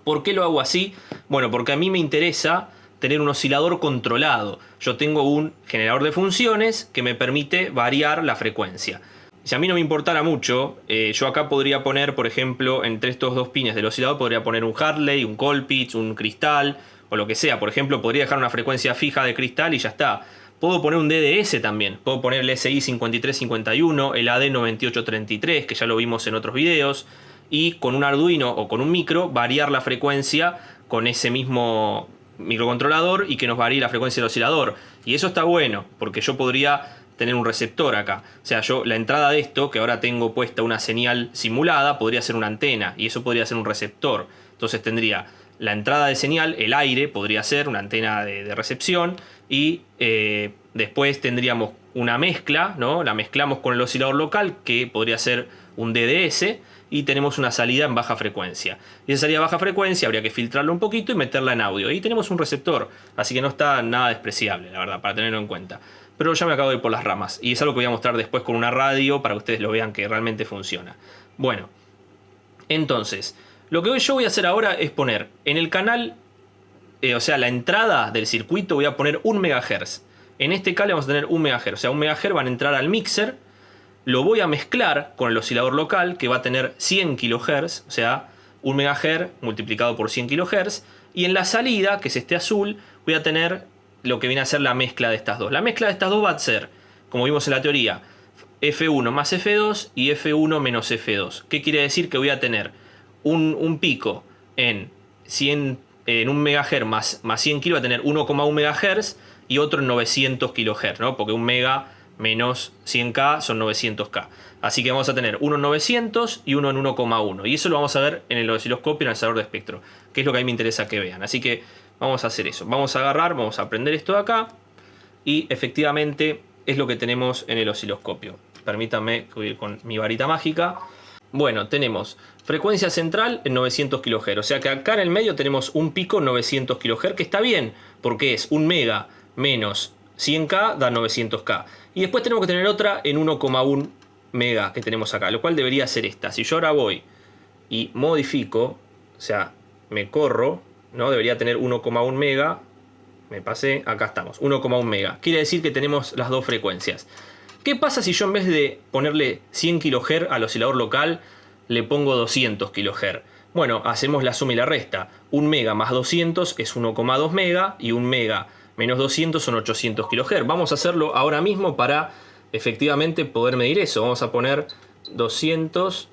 A: ¿por qué lo hago así? Bueno, porque a mí me interesa tener un oscilador controlado. Yo tengo un generador de funciones que me permite variar la frecuencia. Si a mí no me importara mucho, yo acá podría poner, por ejemplo, entre estos dos pines del oscilador, podría poner un Hartley, un Colpitts, un cristal, o lo que sea. Por ejemplo, podría dejar una frecuencia fija de cristal y ya está. Puedo poner un DDS también. Puedo poner el SI 5351, el AD 9833, que ya lo vimos en otros videos. Y con un Arduino o con un micro, variar la frecuencia con ese mismo microcontrolador y que nos varíe la frecuencia del oscilador. Y eso está bueno, porque yo podría tener un receptor acá. O sea, la entrada de esto, que ahora tengo puesta una señal simulada, podría ser una antena. Y eso podría ser un receptor. Entonces tendría la entrada de señal, el aire podría ser una antena de recepción. Y después tendríamos una mezcla, ¿no? La mezclamos con el oscilador local, que podría ser un DDS. Y tenemos una salida en baja frecuencia. Y esa salida a baja frecuencia habría que filtrarla un poquito y meterla en audio. Y tenemos un receptor. Así que no está nada despreciable, la verdad, para tenerlo en cuenta. Pero ya me acabo de ir por las ramas. Y es algo que voy a mostrar después con una radio para que ustedes lo vean que realmente funciona. Bueno, entonces, lo que yo voy a hacer ahora es poner en el canal, o sea, la entrada del circuito, voy a poner 1 MHz. En este cable vamos a tener 1 MHz. O sea, 1 MHz van a entrar al mixer. Lo voy a mezclar con el oscilador local, que va a tener 100 kHz. O sea, 1 MHz multiplicado por 100 kHz. Y en la salida, que es este azul, voy a tener lo que viene a ser la mezcla de estas dos. La mezcla de estas dos va a ser, como vimos en la teoría, F1 más F2 y F1 menos F2. ¿Qué quiere decir? Que voy a tener un pico en 1 MHz más 100 kg, va a tener 1,1 MHz y otro en 900 kHz, ¿no? Porque 1 mega menos 100K son 900K. Así que vamos a tener uno en 900 y uno en 1,1. Y eso lo vamos a ver en el osciloscopio, en el analizador de espectro, que es lo que a mí me interesa que vean. Así que vamos a hacer eso. Vamos a agarrar, vamos a prender esto de acá. Y efectivamente es lo que tenemos en el osciloscopio. Permítanme ir con mi varita mágica. Bueno, tenemos frecuencia central en 900 kHz. O sea que acá en el medio tenemos un pico en 900 kHz, que está bien, porque es 1 mega menos 100K da 900K. Y después tenemos que tener otra en 1,1 mega que tenemos acá, lo cual debería ser esta. Si yo ahora voy y modifico, o sea, me corro, ¿no? Debería tener 1,1 mega. Me pasé, acá estamos, 1,1 mega. Quiere decir que tenemos las dos frecuencias. ¿Qué pasa si yo en vez de ponerle 100 kHz al oscilador local, le pongo 200 kHz? Bueno, hacemos la suma y la resta. 1 mega más 200 es 1,2 mega y 1 mega menos 200 son 800 kHz. Vamos a hacerlo ahora mismo para efectivamente poder medir eso. Vamos a poner 200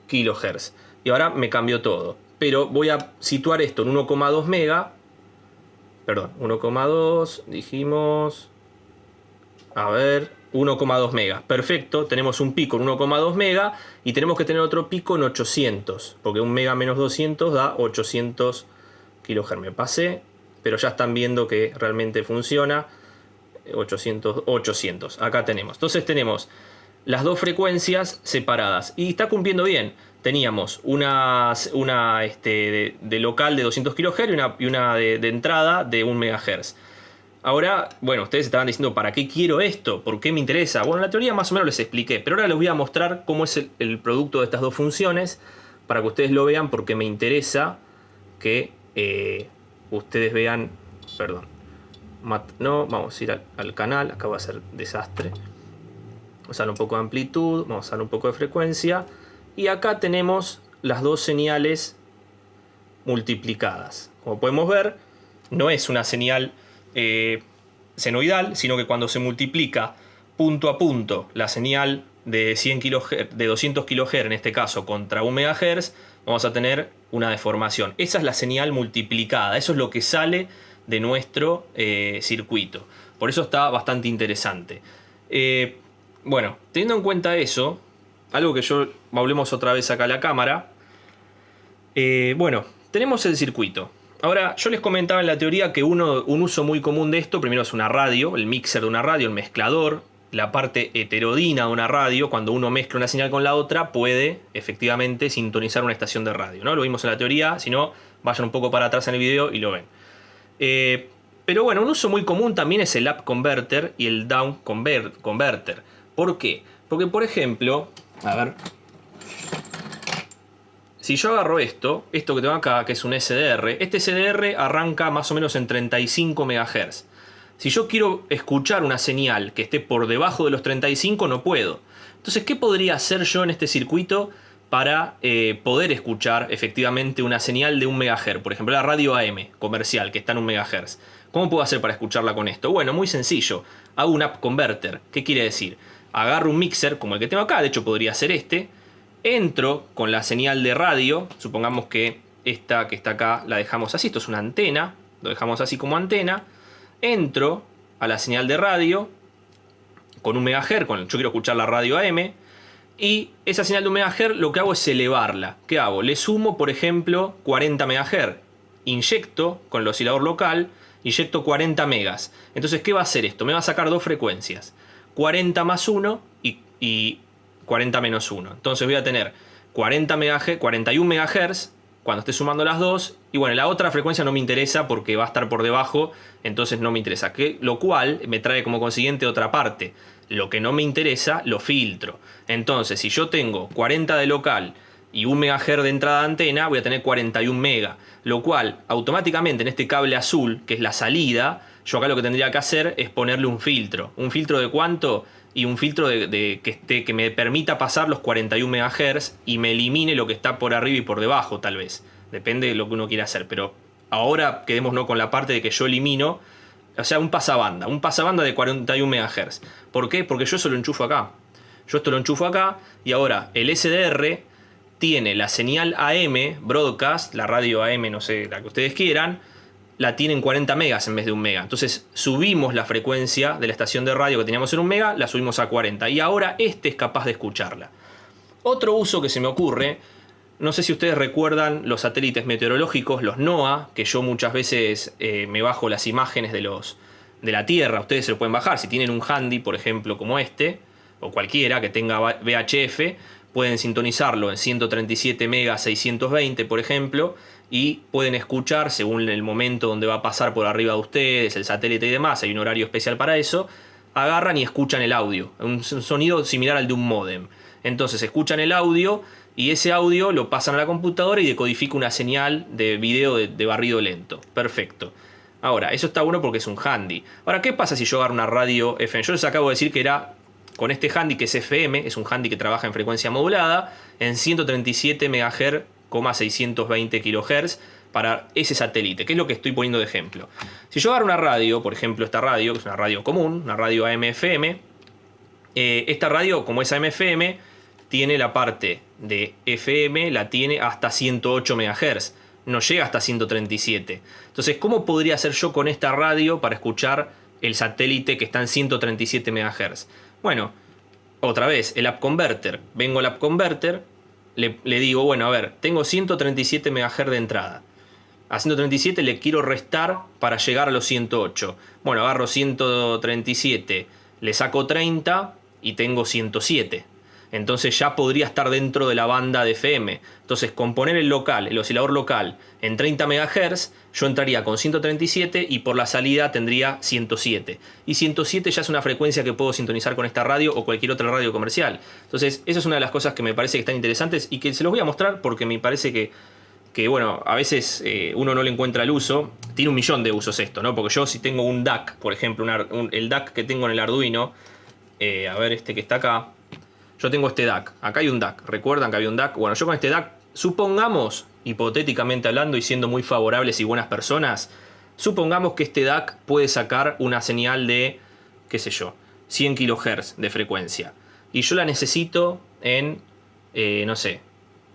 A: kHz. Y ahora me cambió todo. Pero voy a situar esto en 1,2 mega. Perdón, 1,2 dijimos. A ver, 1,2 megas. Perfecto, tenemos un pico en 1,2 mega y tenemos que tener otro pico en 800, porque 1 mega menos 200 da 800 kilohertz. Me pasé, pero ya están viendo que realmente funciona. 800. Acá tenemos. Entonces tenemos las dos frecuencias separadas y está cumpliendo bien. Teníamos una de local de 200 kHz y una de entrada de 1 MHz. Ahora, bueno, ustedes estaban diciendo, ¿para qué quiero esto? ¿Por qué me interesa? Bueno, la teoría más o menos les expliqué, pero ahora les voy a mostrar cómo es el producto de estas dos funciones para que ustedes lo vean, porque me interesa que ustedes vean. Perdón. No, vamos a ir al canal. Acá va a ser desastre. Vamos a dar un poco de amplitud, vamos a dar un poco de frecuencia. Y acá tenemos las dos señales multiplicadas. Como podemos ver, no es una señal senoidal, sino que cuando se multiplica punto a punto la señal de 100 kHz, de 200 kHz en este caso, contra 1 MHz, vamos a tener una deformación. Esa es la señal multiplicada, eso es lo que sale de nuestro circuito. Por eso está bastante interesante. Bueno, teniendo en cuenta eso, algo que volvemos otra vez acá a la cámara. Bueno, tenemos el circuito. Ahora, yo les comentaba en la teoría que un uso muy común de esto, primero es una radio, el mixer de una radio, el mezclador, la parte heterodina de una radio. Cuando uno mezcla una señal con la otra, puede efectivamente sintonizar una estación de radio, ¿no? Lo vimos en la teoría, si no, vayan un poco para atrás en el video y lo ven. Pero bueno, un uso muy común también es el up converter y el down converter. ¿Por qué? Porque, por ejemplo, a ver, si yo agarro esto que tengo acá, que es un SDR, este SDR arranca más o menos en 35 MHz. Si yo quiero escuchar una señal que esté por debajo de los 35, no puedo. Entonces, ¿qué podría hacer yo en este circuito para poder escuchar efectivamente una señal de 1 MHz? Por ejemplo, la radio AM comercial, que está en 1 MHz. ¿Cómo puedo hacer para escucharla con esto? Bueno, muy sencillo. Hago un up converter. ¿Qué quiere decir? Agarro un mixer como el que tengo acá, de hecho podría ser este. Entro con la señal de radio. Supongamos que esta que está acá la dejamos así. Esto es una antena. Lo dejamos así como antena. Entro a la señal de radio con 1 MHz. Yo quiero escuchar la radio AM. Y esa señal de 1 MHz lo que hago es elevarla. ¿Qué hago? Le sumo, por ejemplo, 40 MHz. Inyecto con el oscilador local. Inyecto 40 megas. Entonces, ¿qué va a hacer esto? Me va a sacar dos frecuencias. 40 más 1 y 40 menos 1. Entonces voy a tener 41 MHz cuando esté sumando las dos. Y bueno, la otra frecuencia no me interesa porque va a estar por debajo. Entonces no me interesa. Lo cual me trae como consiguiente otra parte. Lo que no me interesa lo filtro. Entonces, si yo tengo 40 de local y 1 MHz de entrada de antena, voy a tener 41 MB. Lo cual, automáticamente en este cable azul, que es la salida, yo acá lo que tendría que hacer es ponerle un filtro. ¿Un filtro de cuánto? Y un filtro que me permita pasar los 41 MHz y me elimine lo que está por arriba y por debajo, tal vez. Depende de lo que uno quiera hacer. Pero ahora quedémonos con la parte de que yo elimino, o sea, un pasabanda de 41 MHz. ¿Por qué? Porque yo eso lo enchufo acá. Yo esto lo enchufo acá y ahora el SDR tiene la señal AM, broadcast, la radio AM, no sé, la que ustedes quieran, la tiene en 40 megas en vez de 1 mega. Entonces subimos la frecuencia de la estación de radio que teníamos en 1 mega, la subimos a 40. Y ahora este es capaz de escucharla. Otro uso que se me ocurre, no sé si ustedes recuerdan los satélites meteorológicos, los NOAA, que yo muchas veces me bajo las imágenes de la Tierra. Ustedes se lo pueden bajar. Si tienen un handy, por ejemplo, como este, o cualquiera que tenga VHF, pueden sintonizarlo en 137 megas 620, por ejemplo, y pueden escuchar según el momento donde va a pasar por arriba de ustedes, el satélite y demás. Hay un horario especial para eso. Agarran y escuchan el audio, un sonido similar al de un módem. Entonces escuchan el audio y ese audio lo pasan a la computadora y decodifica una señal de video de barrido lento. Perfecto. Ahora, eso está bueno porque es un handy. Ahora, ¿qué pasa si yo agarro una radio FM? Yo les acabo de decir que era con este handy que es FM, es un handy que trabaja en frecuencia modulada, en 137 MHz, 620 kHz para ese satélite, que es lo que estoy poniendo de ejemplo. Si yo agarro una radio, por ejemplo esta radio, que es una radio común, una radio AM-FM, esta radio, como es AM-FM, tiene la parte de FM, la tiene hasta 108 MHz, no llega hasta 137. Entonces, ¿cómo podría hacer yo con esta radio para escuchar el satélite que está en 137 MHz? Bueno, otra vez, el App Converter. Vengo al App Converter, le digo, bueno, a ver, tengo 137 MHz de entrada. A 137 le quiero restar para llegar a los 108. Bueno, agarro 137, le saco 30 y tengo 107. Entonces ya podría estar dentro de la banda de FM. Entonces con poner el oscilador local en 30 MHz, yo entraría con 137 y por la salida tendría 107. Y 107 ya es una frecuencia que puedo sintonizar con esta radio o cualquier otra radio comercial. Entonces esa es una de las cosas que me parece que están interesantes y que se los voy a mostrar porque me parece que bueno, a veces uno no le encuentra el uso. Tiene un millón de usos esto, ¿no? Porque yo si tengo un DAC, por ejemplo, el DAC que tengo en el Arduino, a ver este que está acá. Yo tengo este DAC, acá hay un DAC, ¿recuerdan que había un DAC? Bueno, yo con este DAC, supongamos, hipotéticamente hablando y siendo muy favorables y buenas personas, supongamos que este DAC puede sacar una señal de, qué sé yo, 100 kHz de frecuencia. Y yo la necesito en, no sé,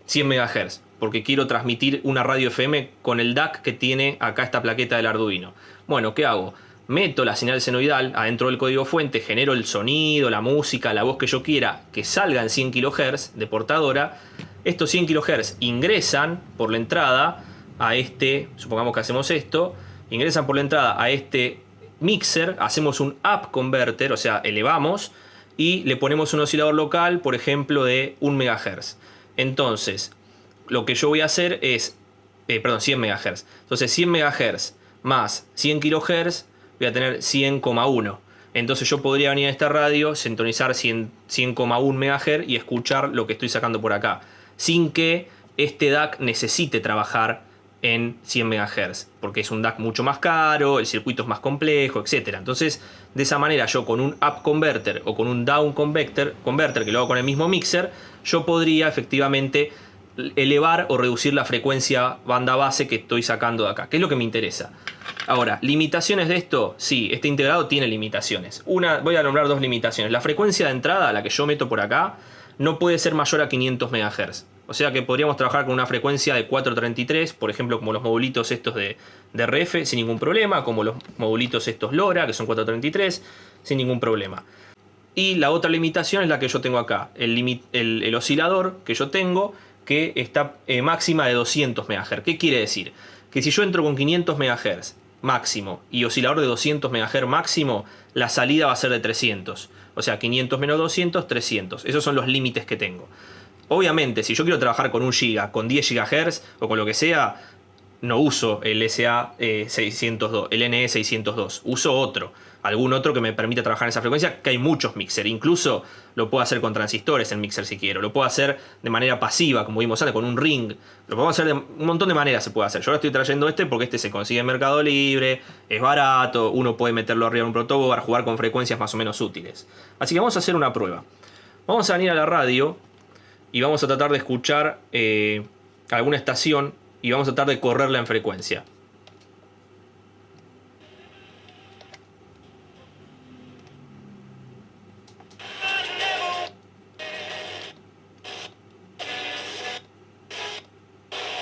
A: 100 MHz, porque quiero transmitir una radio FM con el DAC que tiene acá esta plaqueta del Arduino. Bueno, ¿qué hago? Meto la señal senoidal adentro del código fuente, genero el sonido, la música, la voz que yo quiera, que salga en 100 kHz de portadora. Estos 100 kHz ingresan por la entrada a este, supongamos que hacemos esto, ingresan por la entrada a este mixer, hacemos un up converter, o sea, elevamos y le ponemos un oscilador local, por ejemplo, de 1 MHz. Entonces, lo que yo voy a hacer es, 100 MHz. Entonces, 100 MHz más 100 kHz voy a tener 100,1. Entonces yo podría venir a esta radio, sintonizar 100,1 MHz y escuchar lo que estoy sacando por acá, sin que este DAC necesite trabajar en 100 MHz, porque es un DAC mucho más caro, el circuito es más complejo, etc. Entonces, de esa manera yo con un up converter o con un down converter que lo hago con el mismo mixer, yo podría efectivamente elevar o reducir la frecuencia banda base que estoy sacando de acá, que es lo que me interesa. Ahora, ¿limitaciones de esto? Sí, este integrado tiene limitaciones. Voy a nombrar dos limitaciones. La frecuencia de entrada, la que yo meto por acá, no puede ser mayor a 500 MHz. O sea que podríamos trabajar con una frecuencia de 433, por ejemplo, como los modulitos estos de RF, sin ningún problema, como los modulitos estos LoRa, que son 433, sin ningún problema. Y la otra limitación es la que yo tengo acá, el oscilador que yo tengo, que está máxima de 200 MHz. ¿Qué quiere decir? Que si yo entro con 500 MHz máximo y oscilador de 200 MHz máximo, la salida va a ser de 300. O sea, 500 menos 200, 300. Esos son los límites que tengo. Obviamente, si yo quiero trabajar con 1 GB, con 10 GHz o con lo que sea, no uso el SA602, el NE602. Uso otro. Algún otro que me permita trabajar en esa frecuencia, que hay muchos mixer. Incluso lo puedo hacer con transistores en mixer si quiero. Lo puedo hacer de manera pasiva, como vimos antes, con un ring. Lo podemos hacer de un montón de maneras se puede hacer. Yo ahora estoy trayendo este porque este se consigue en Mercado Libre, es barato, uno puede meterlo arriba en un protoboard, jugar con frecuencias más o menos útiles. Así que vamos a hacer una prueba. Vamos a venir a la radio y vamos a tratar de escuchar alguna estación y vamos a tratar de correrla en frecuencia.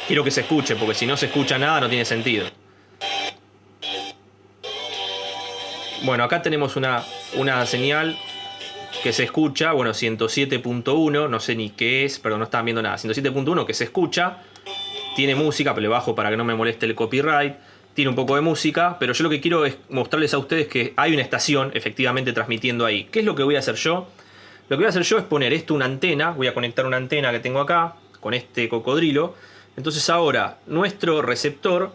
A: Quiero que se escuche, porque si no se escucha nada no tiene sentido. Bueno, acá tenemos una señal que se escucha, bueno, 107.1, no sé ni qué es, pero no estaban viendo nada. 107.1 que se escucha, tiene música, pero le bajo para que no me moleste el copyright. Tiene un poco de música, pero yo lo que quiero es mostrarles a ustedes que hay una estación efectivamente transmitiendo ahí. ¿Qué es lo que voy a hacer yo? Lo que voy a hacer yo es poner esto una antena, voy a conectar una antena que tengo acá, con este cocodrilo. Entonces ahora nuestro receptor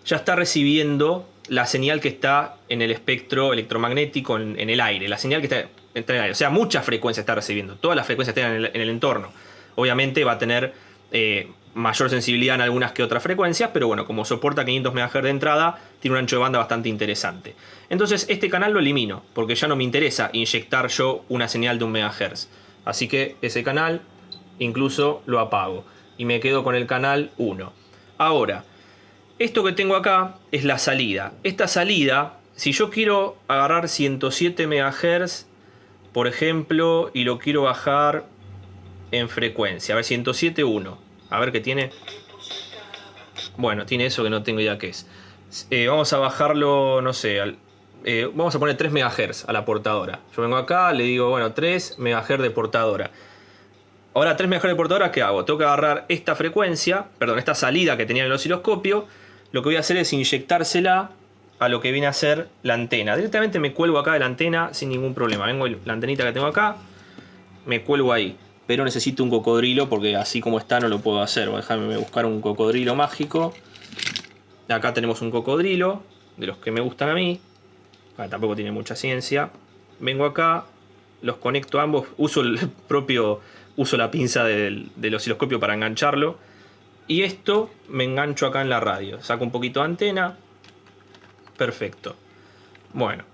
A: ya está recibiendo la señal que está en el espectro electromagnético en el aire. La señal que está en el aire. O sea, muchas frecuencias está recibiendo. Todas las frecuencias están en el entorno. Obviamente va a tener mayor sensibilidad en algunas que otras frecuencias, pero bueno, como soporta 500 MHz de entrada, tiene un ancho de banda bastante interesante. Entonces este canal lo elimino, porque ya no me interesa inyectar yo una señal de 1 MHz. Así que ese canal incluso lo apago. Y me quedo con el canal 1. Ahora, esto que tengo acá es la salida. Esta salida, si yo quiero agarrar 107 MHz, por ejemplo, y lo quiero bajar en frecuencia. A ver, 107.1. A ver qué tiene. Bueno, tiene eso que no tengo idea qué es. Vamos a bajarlo, no sé, vamos a poner 3 MHz a la portadora. Yo vengo acá, le digo, bueno, 3 MHz de portadora. Ahora 3 MHz de portadora, ¿qué hago? Tengo que agarrar esta frecuencia, perdón, esta salida que tenía en el osciloscopio. Lo que voy a hacer es inyectársela a lo que viene a ser la antena. Directamente me cuelgo acá de la antena sin ningún problema. Vengo la antenita que tengo acá, me cuelgo ahí. Pero necesito un cocodrilo porque así como está no lo puedo hacer. Voy a dejarme buscar un cocodrilo mágico. Acá tenemos un cocodrilo, de los que me gustan a mí. Tampoco tiene mucha ciencia. Vengo acá, los conecto ambos. Uso la pinza del osciloscopio para engancharlo. Y esto me engancho acá en la radio. Saco un poquito de antena. Perfecto. Bueno,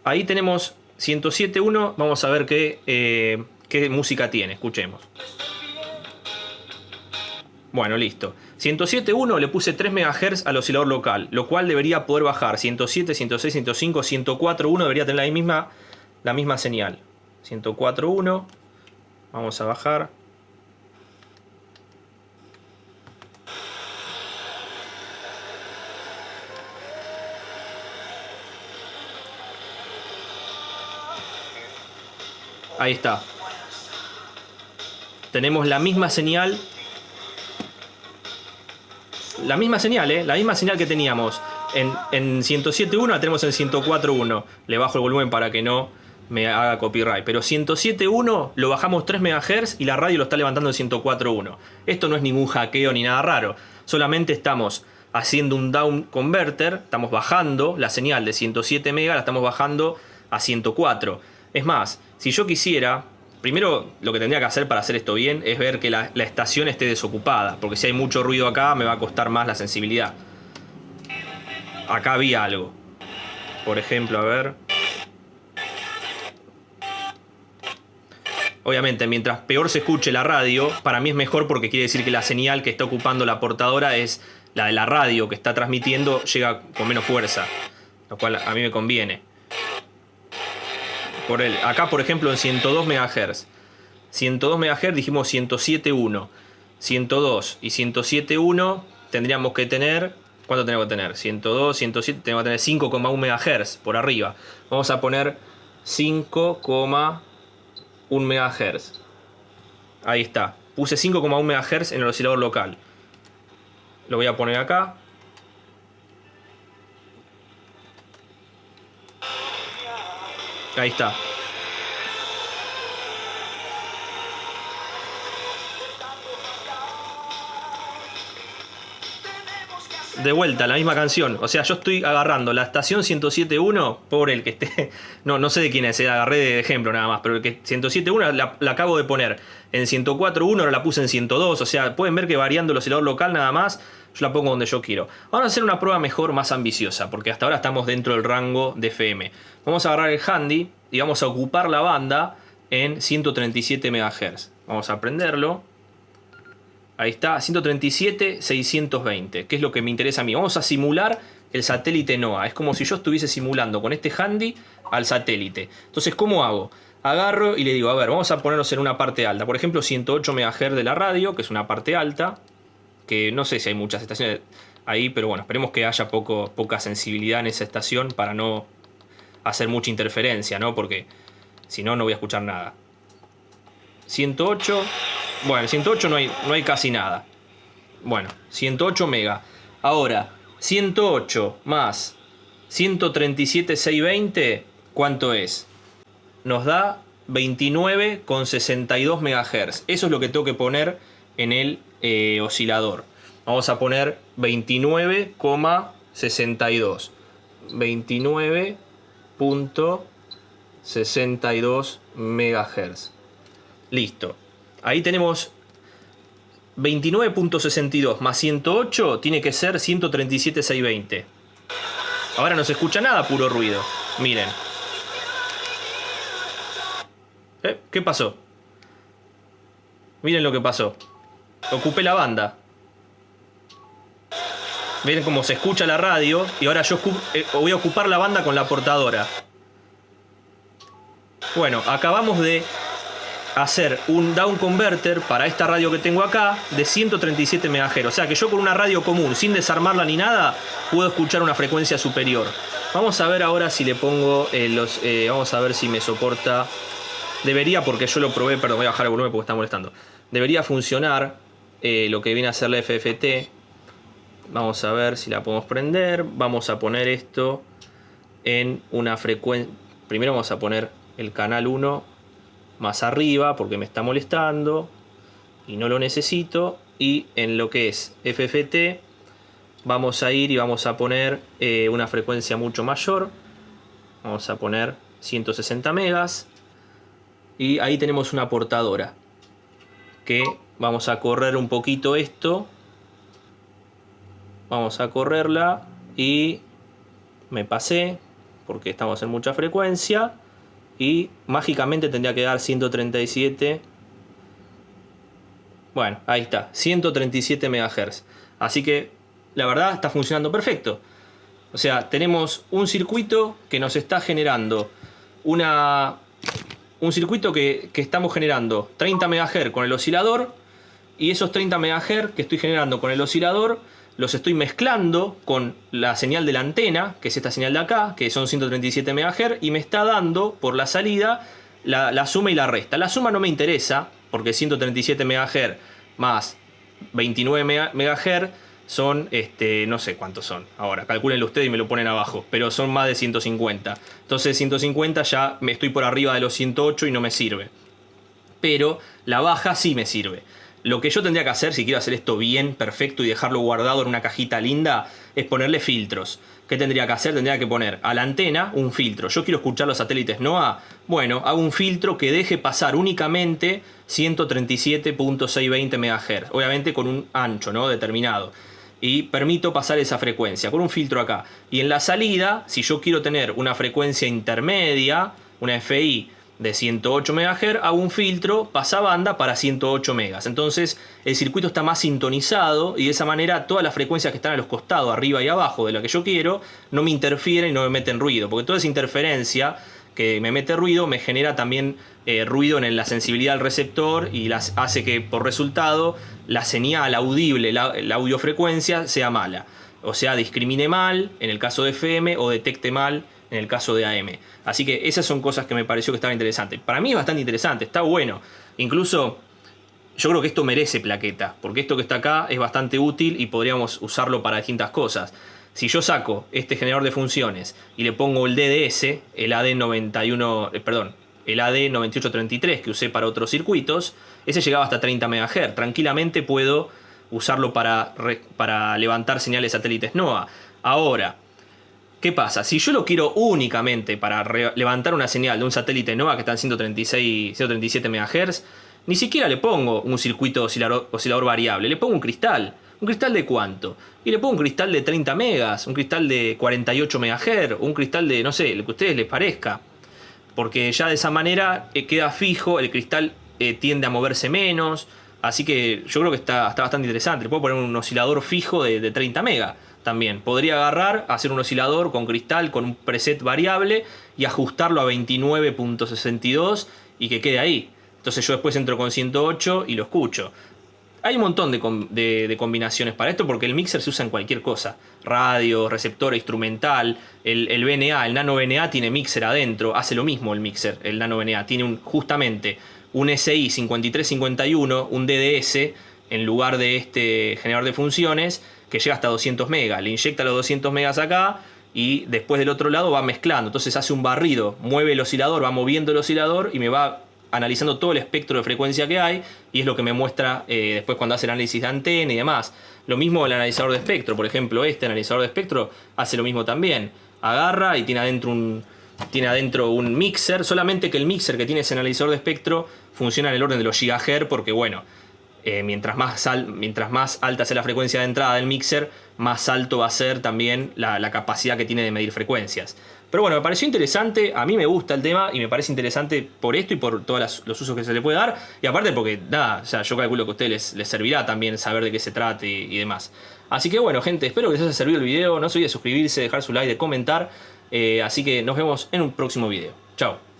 A: ahí tenemos 107.1. Vamos a ver qué música tiene. Escuchemos. Bueno, listo. 107.1 le puse 3 MHz al oscilador local, lo cual debería poder bajar. 107, 106, 105, 104.1 debería tener la misma señal. 104.1. Vamos a bajar. Ahí está. Tenemos la misma señal. La misma señal que teníamos en 107.1 la tenemos en 104.1. Le bajo el volumen para que no me haga copyright. Pero 107.1 lo bajamos 3 MHz y la radio lo está levantando en 104.1. Esto no es ningún hackeo ni nada raro. Solamente estamos haciendo un down converter. Estamos bajando la señal de 107 MHz, la estamos bajando a 104. Es más, si yo quisiera... Primero, lo que tendría que hacer para hacer esto bien es ver que la estación esté desocupada. Porque si hay mucho ruido acá, me va a costar más la sensibilidad. Acá había algo. Por ejemplo, a ver. Obviamente, mientras peor se escuche la radio, para mí es mejor porque quiere decir que la señal que está ocupando la portadora es la de la radio que está transmitiendo, llega con menos fuerza. Lo cual a mí me conviene. Acá, por ejemplo, en 102 MHz. 102 MHz dijimos 107.1. 102 y 107.1 tendríamos que tener... ¿Cuánto tenemos que tener? 102, 107, tenemos que tener 5,1 MHz por arriba. Vamos a poner 5,1 MHz. Ahí está. Puse 5,1 MHz en el oscilador local. Lo voy a poner acá. Ahí está. De vuelta, la misma canción. O sea, yo estoy agarrando la estación 107.1. Pobre el que esté... No sé de quién es, agarré de ejemplo nada más. Pero el que 107.1 la acabo de poner en 104.1, ahora la puse en 102. O sea, pueden ver que variando el oscilador local nada más, yo la pongo donde yo quiero. Vamos a hacer una prueba mejor, más ambiciosa, porque hasta ahora estamos dentro del rango de FM. Vamos a agarrar el handy y vamos a ocupar la banda en 137 MHz. Vamos a prenderlo. Ahí está, 137, 620, que es lo que me interesa a mí. Vamos a simular el satélite NOAA. Es como si yo estuviese simulando con este handy al satélite. Entonces, ¿cómo hago? Agarro y le digo, a ver, vamos a ponernos en una parte alta. Por ejemplo, 108 MHz de la radio, que es una parte alta. Que no sé si hay muchas estaciones ahí, pero bueno, esperemos que haya poca sensibilidad en esa estación para no hacer mucha interferencia, ¿no? Porque si no, no voy a escuchar nada. 108... Bueno, en 108 no hay casi nada. Bueno, 108 mega. Ahora, 108 más 137.620, ¿cuánto es? Nos da 29,62 MHz. Eso es lo que tengo que poner en el oscilador. Vamos a poner 29,62. 29,62 MHz. Listo. Ahí tenemos 29,62 más 108 tiene que ser 137.620. Ahora no se escucha nada, puro ruido. Miren. ¿Qué pasó? Miren lo que pasó. Ocupé la banda. Miren cómo se escucha la radio. Y ahora yo voy a ocupar la banda con la portadora. Bueno, acabamos de hacer un down converter para esta radio que tengo acá de 137 MHz. O sea que yo con una radio común, sin desarmarla ni nada, puedo escuchar una frecuencia superior. Vamos a ver ahora si le pongo vamos a ver si me soporta. Debería, porque yo lo probé, perdón, voy a bajar el volumen porque está molestando. Debería funcionar lo que viene a ser la FFT. Vamos a ver si la podemos prender. Vamos a poner esto en una frecuencia. Primero vamos a poner el canal 1 más arriba porque me está molestando y no lo necesito. Y en lo que es FFT vamos a ir y vamos a poner una frecuencia mucho mayor. Vamos a poner 160 megas. Y ahí tenemos una portadora que vamos a correr un poquito esto. Vamos a correrla y me pasé porque estamos en mucha frecuencia y mágicamente tendría que dar 137. Bueno, ahí está, 137 MHz. Así que la verdad está funcionando perfecto. O sea, tenemos un circuito que nos está generando un circuito que estamos generando 30 MHz con el oscilador, y esos 30 MHz que estoy generando con el oscilador los estoy mezclando con la señal de la antena, que es esta señal de acá, que son 137 MHz, y me está dando por la salida la suma y la resta. La suma no me interesa, porque 137 MHz más 29 MHz son, no sé cuántos son. Ahora, calcúlenlo ustedes y me lo ponen abajo, pero son más de 150. Entonces 150 ya me estoy por arriba de los 108 y no me sirve. Pero la baja sí me sirve. Lo que yo tendría que hacer, si quiero hacer esto bien, perfecto, y dejarlo guardado en una cajita linda, es ponerle filtros. ¿Qué tendría que hacer? Tendría que poner a la antena un filtro. Yo quiero escuchar los satélites NOAA. Bueno, hago un filtro que deje pasar únicamente 137.620 MHz. Obviamente con un ancho, ¿no?, determinado. Y permito pasar esa frecuencia con un filtro acá. Y en la salida, si yo quiero tener una frecuencia intermedia, una FI de 108 MHz, hago un filtro pasabanda para 108 megas. Entonces el circuito está más sintonizado y de esa manera todas las frecuencias que están a los costados, arriba y abajo de lo que yo quiero, no me interfieren y no me meten ruido. Porque toda esa interferencia que me mete ruido me genera también ruido en la sensibilidad del receptor y hace que por resultado la señal audible, la audiofrecuencia sea mala. O sea, discrimine mal en el caso de FM o detecte mal en el caso de AM. Así que esas son cosas que me pareció que estaban interesantes. Para mí es bastante interesante, está bueno. Incluso yo creo que esto merece plaqueta, porque esto que está acá es bastante útil y podríamos usarlo para distintas cosas. Si yo saco este generador de funciones y le pongo el DDS, el AD9833 que usé para otros circuitos, ese llegaba hasta 30 MHz. Tranquilamente puedo usarlo para levantar señales satélites NOAA. Ahora, ¿qué pasa? Si yo lo quiero únicamente para levantar una señal de un satélite NOAA que está en 137 MHz, ni siquiera le pongo un circuito oscilador variable, le pongo un cristal. ¿Un cristal de cuánto? Y le pongo un cristal de 30 megas, un cristal de 48 MHz, un cristal de, no sé, lo que a ustedes les parezca. Porque ya de esa manera queda fijo, el cristal tiende a moverse menos. Así que yo creo que está bastante interesante. Le puedo poner un oscilador fijo de 30 megas. También podría agarrar, hacer un oscilador con cristal, con un preset variable y ajustarlo a 29.62 y que quede ahí. Entonces yo después entro con 108 y lo escucho. Hay un montón de combinaciones para esto porque el mixer se usa en cualquier cosa. Radio, receptor instrumental, el VNA, el nano VNA tiene mixer adentro, hace lo mismo el mixer, el nano VNA. Tiene justamente un SI 5351, un DDS, en lugar de este generador de funciones, que llega hasta 200 megas. Le inyecta los 200 megas acá y después del otro lado va mezclando. Entonces hace un barrido, mueve el oscilador, va moviendo el oscilador y me va analizando todo el espectro de frecuencia que hay y es lo que me muestra después cuando hace el análisis de antena y demás. Lo mismo el analizador de espectro, por ejemplo este analizador de espectro hace lo mismo también. Agarra y tiene adentro un mixer, solamente que el mixer que tiene ese analizador de espectro funciona en el orden de los gigahertz porque bueno, mientras más alta sea la frecuencia de entrada del mixer, más alto va a ser también la capacidad que tiene de medir frecuencias. Pero bueno, me pareció interesante, a mí me gusta el tema y me parece interesante por esto y por todos los usos que se le puede dar. Y aparte porque, nada, o sea, yo calculo que a ustedes les servirá también saber de qué se trate y demás. Así que bueno, gente, espero que les haya servido el video. No se olviden de suscribirse, dejar su like, de comentar. Así que nos vemos en un próximo video. Chao.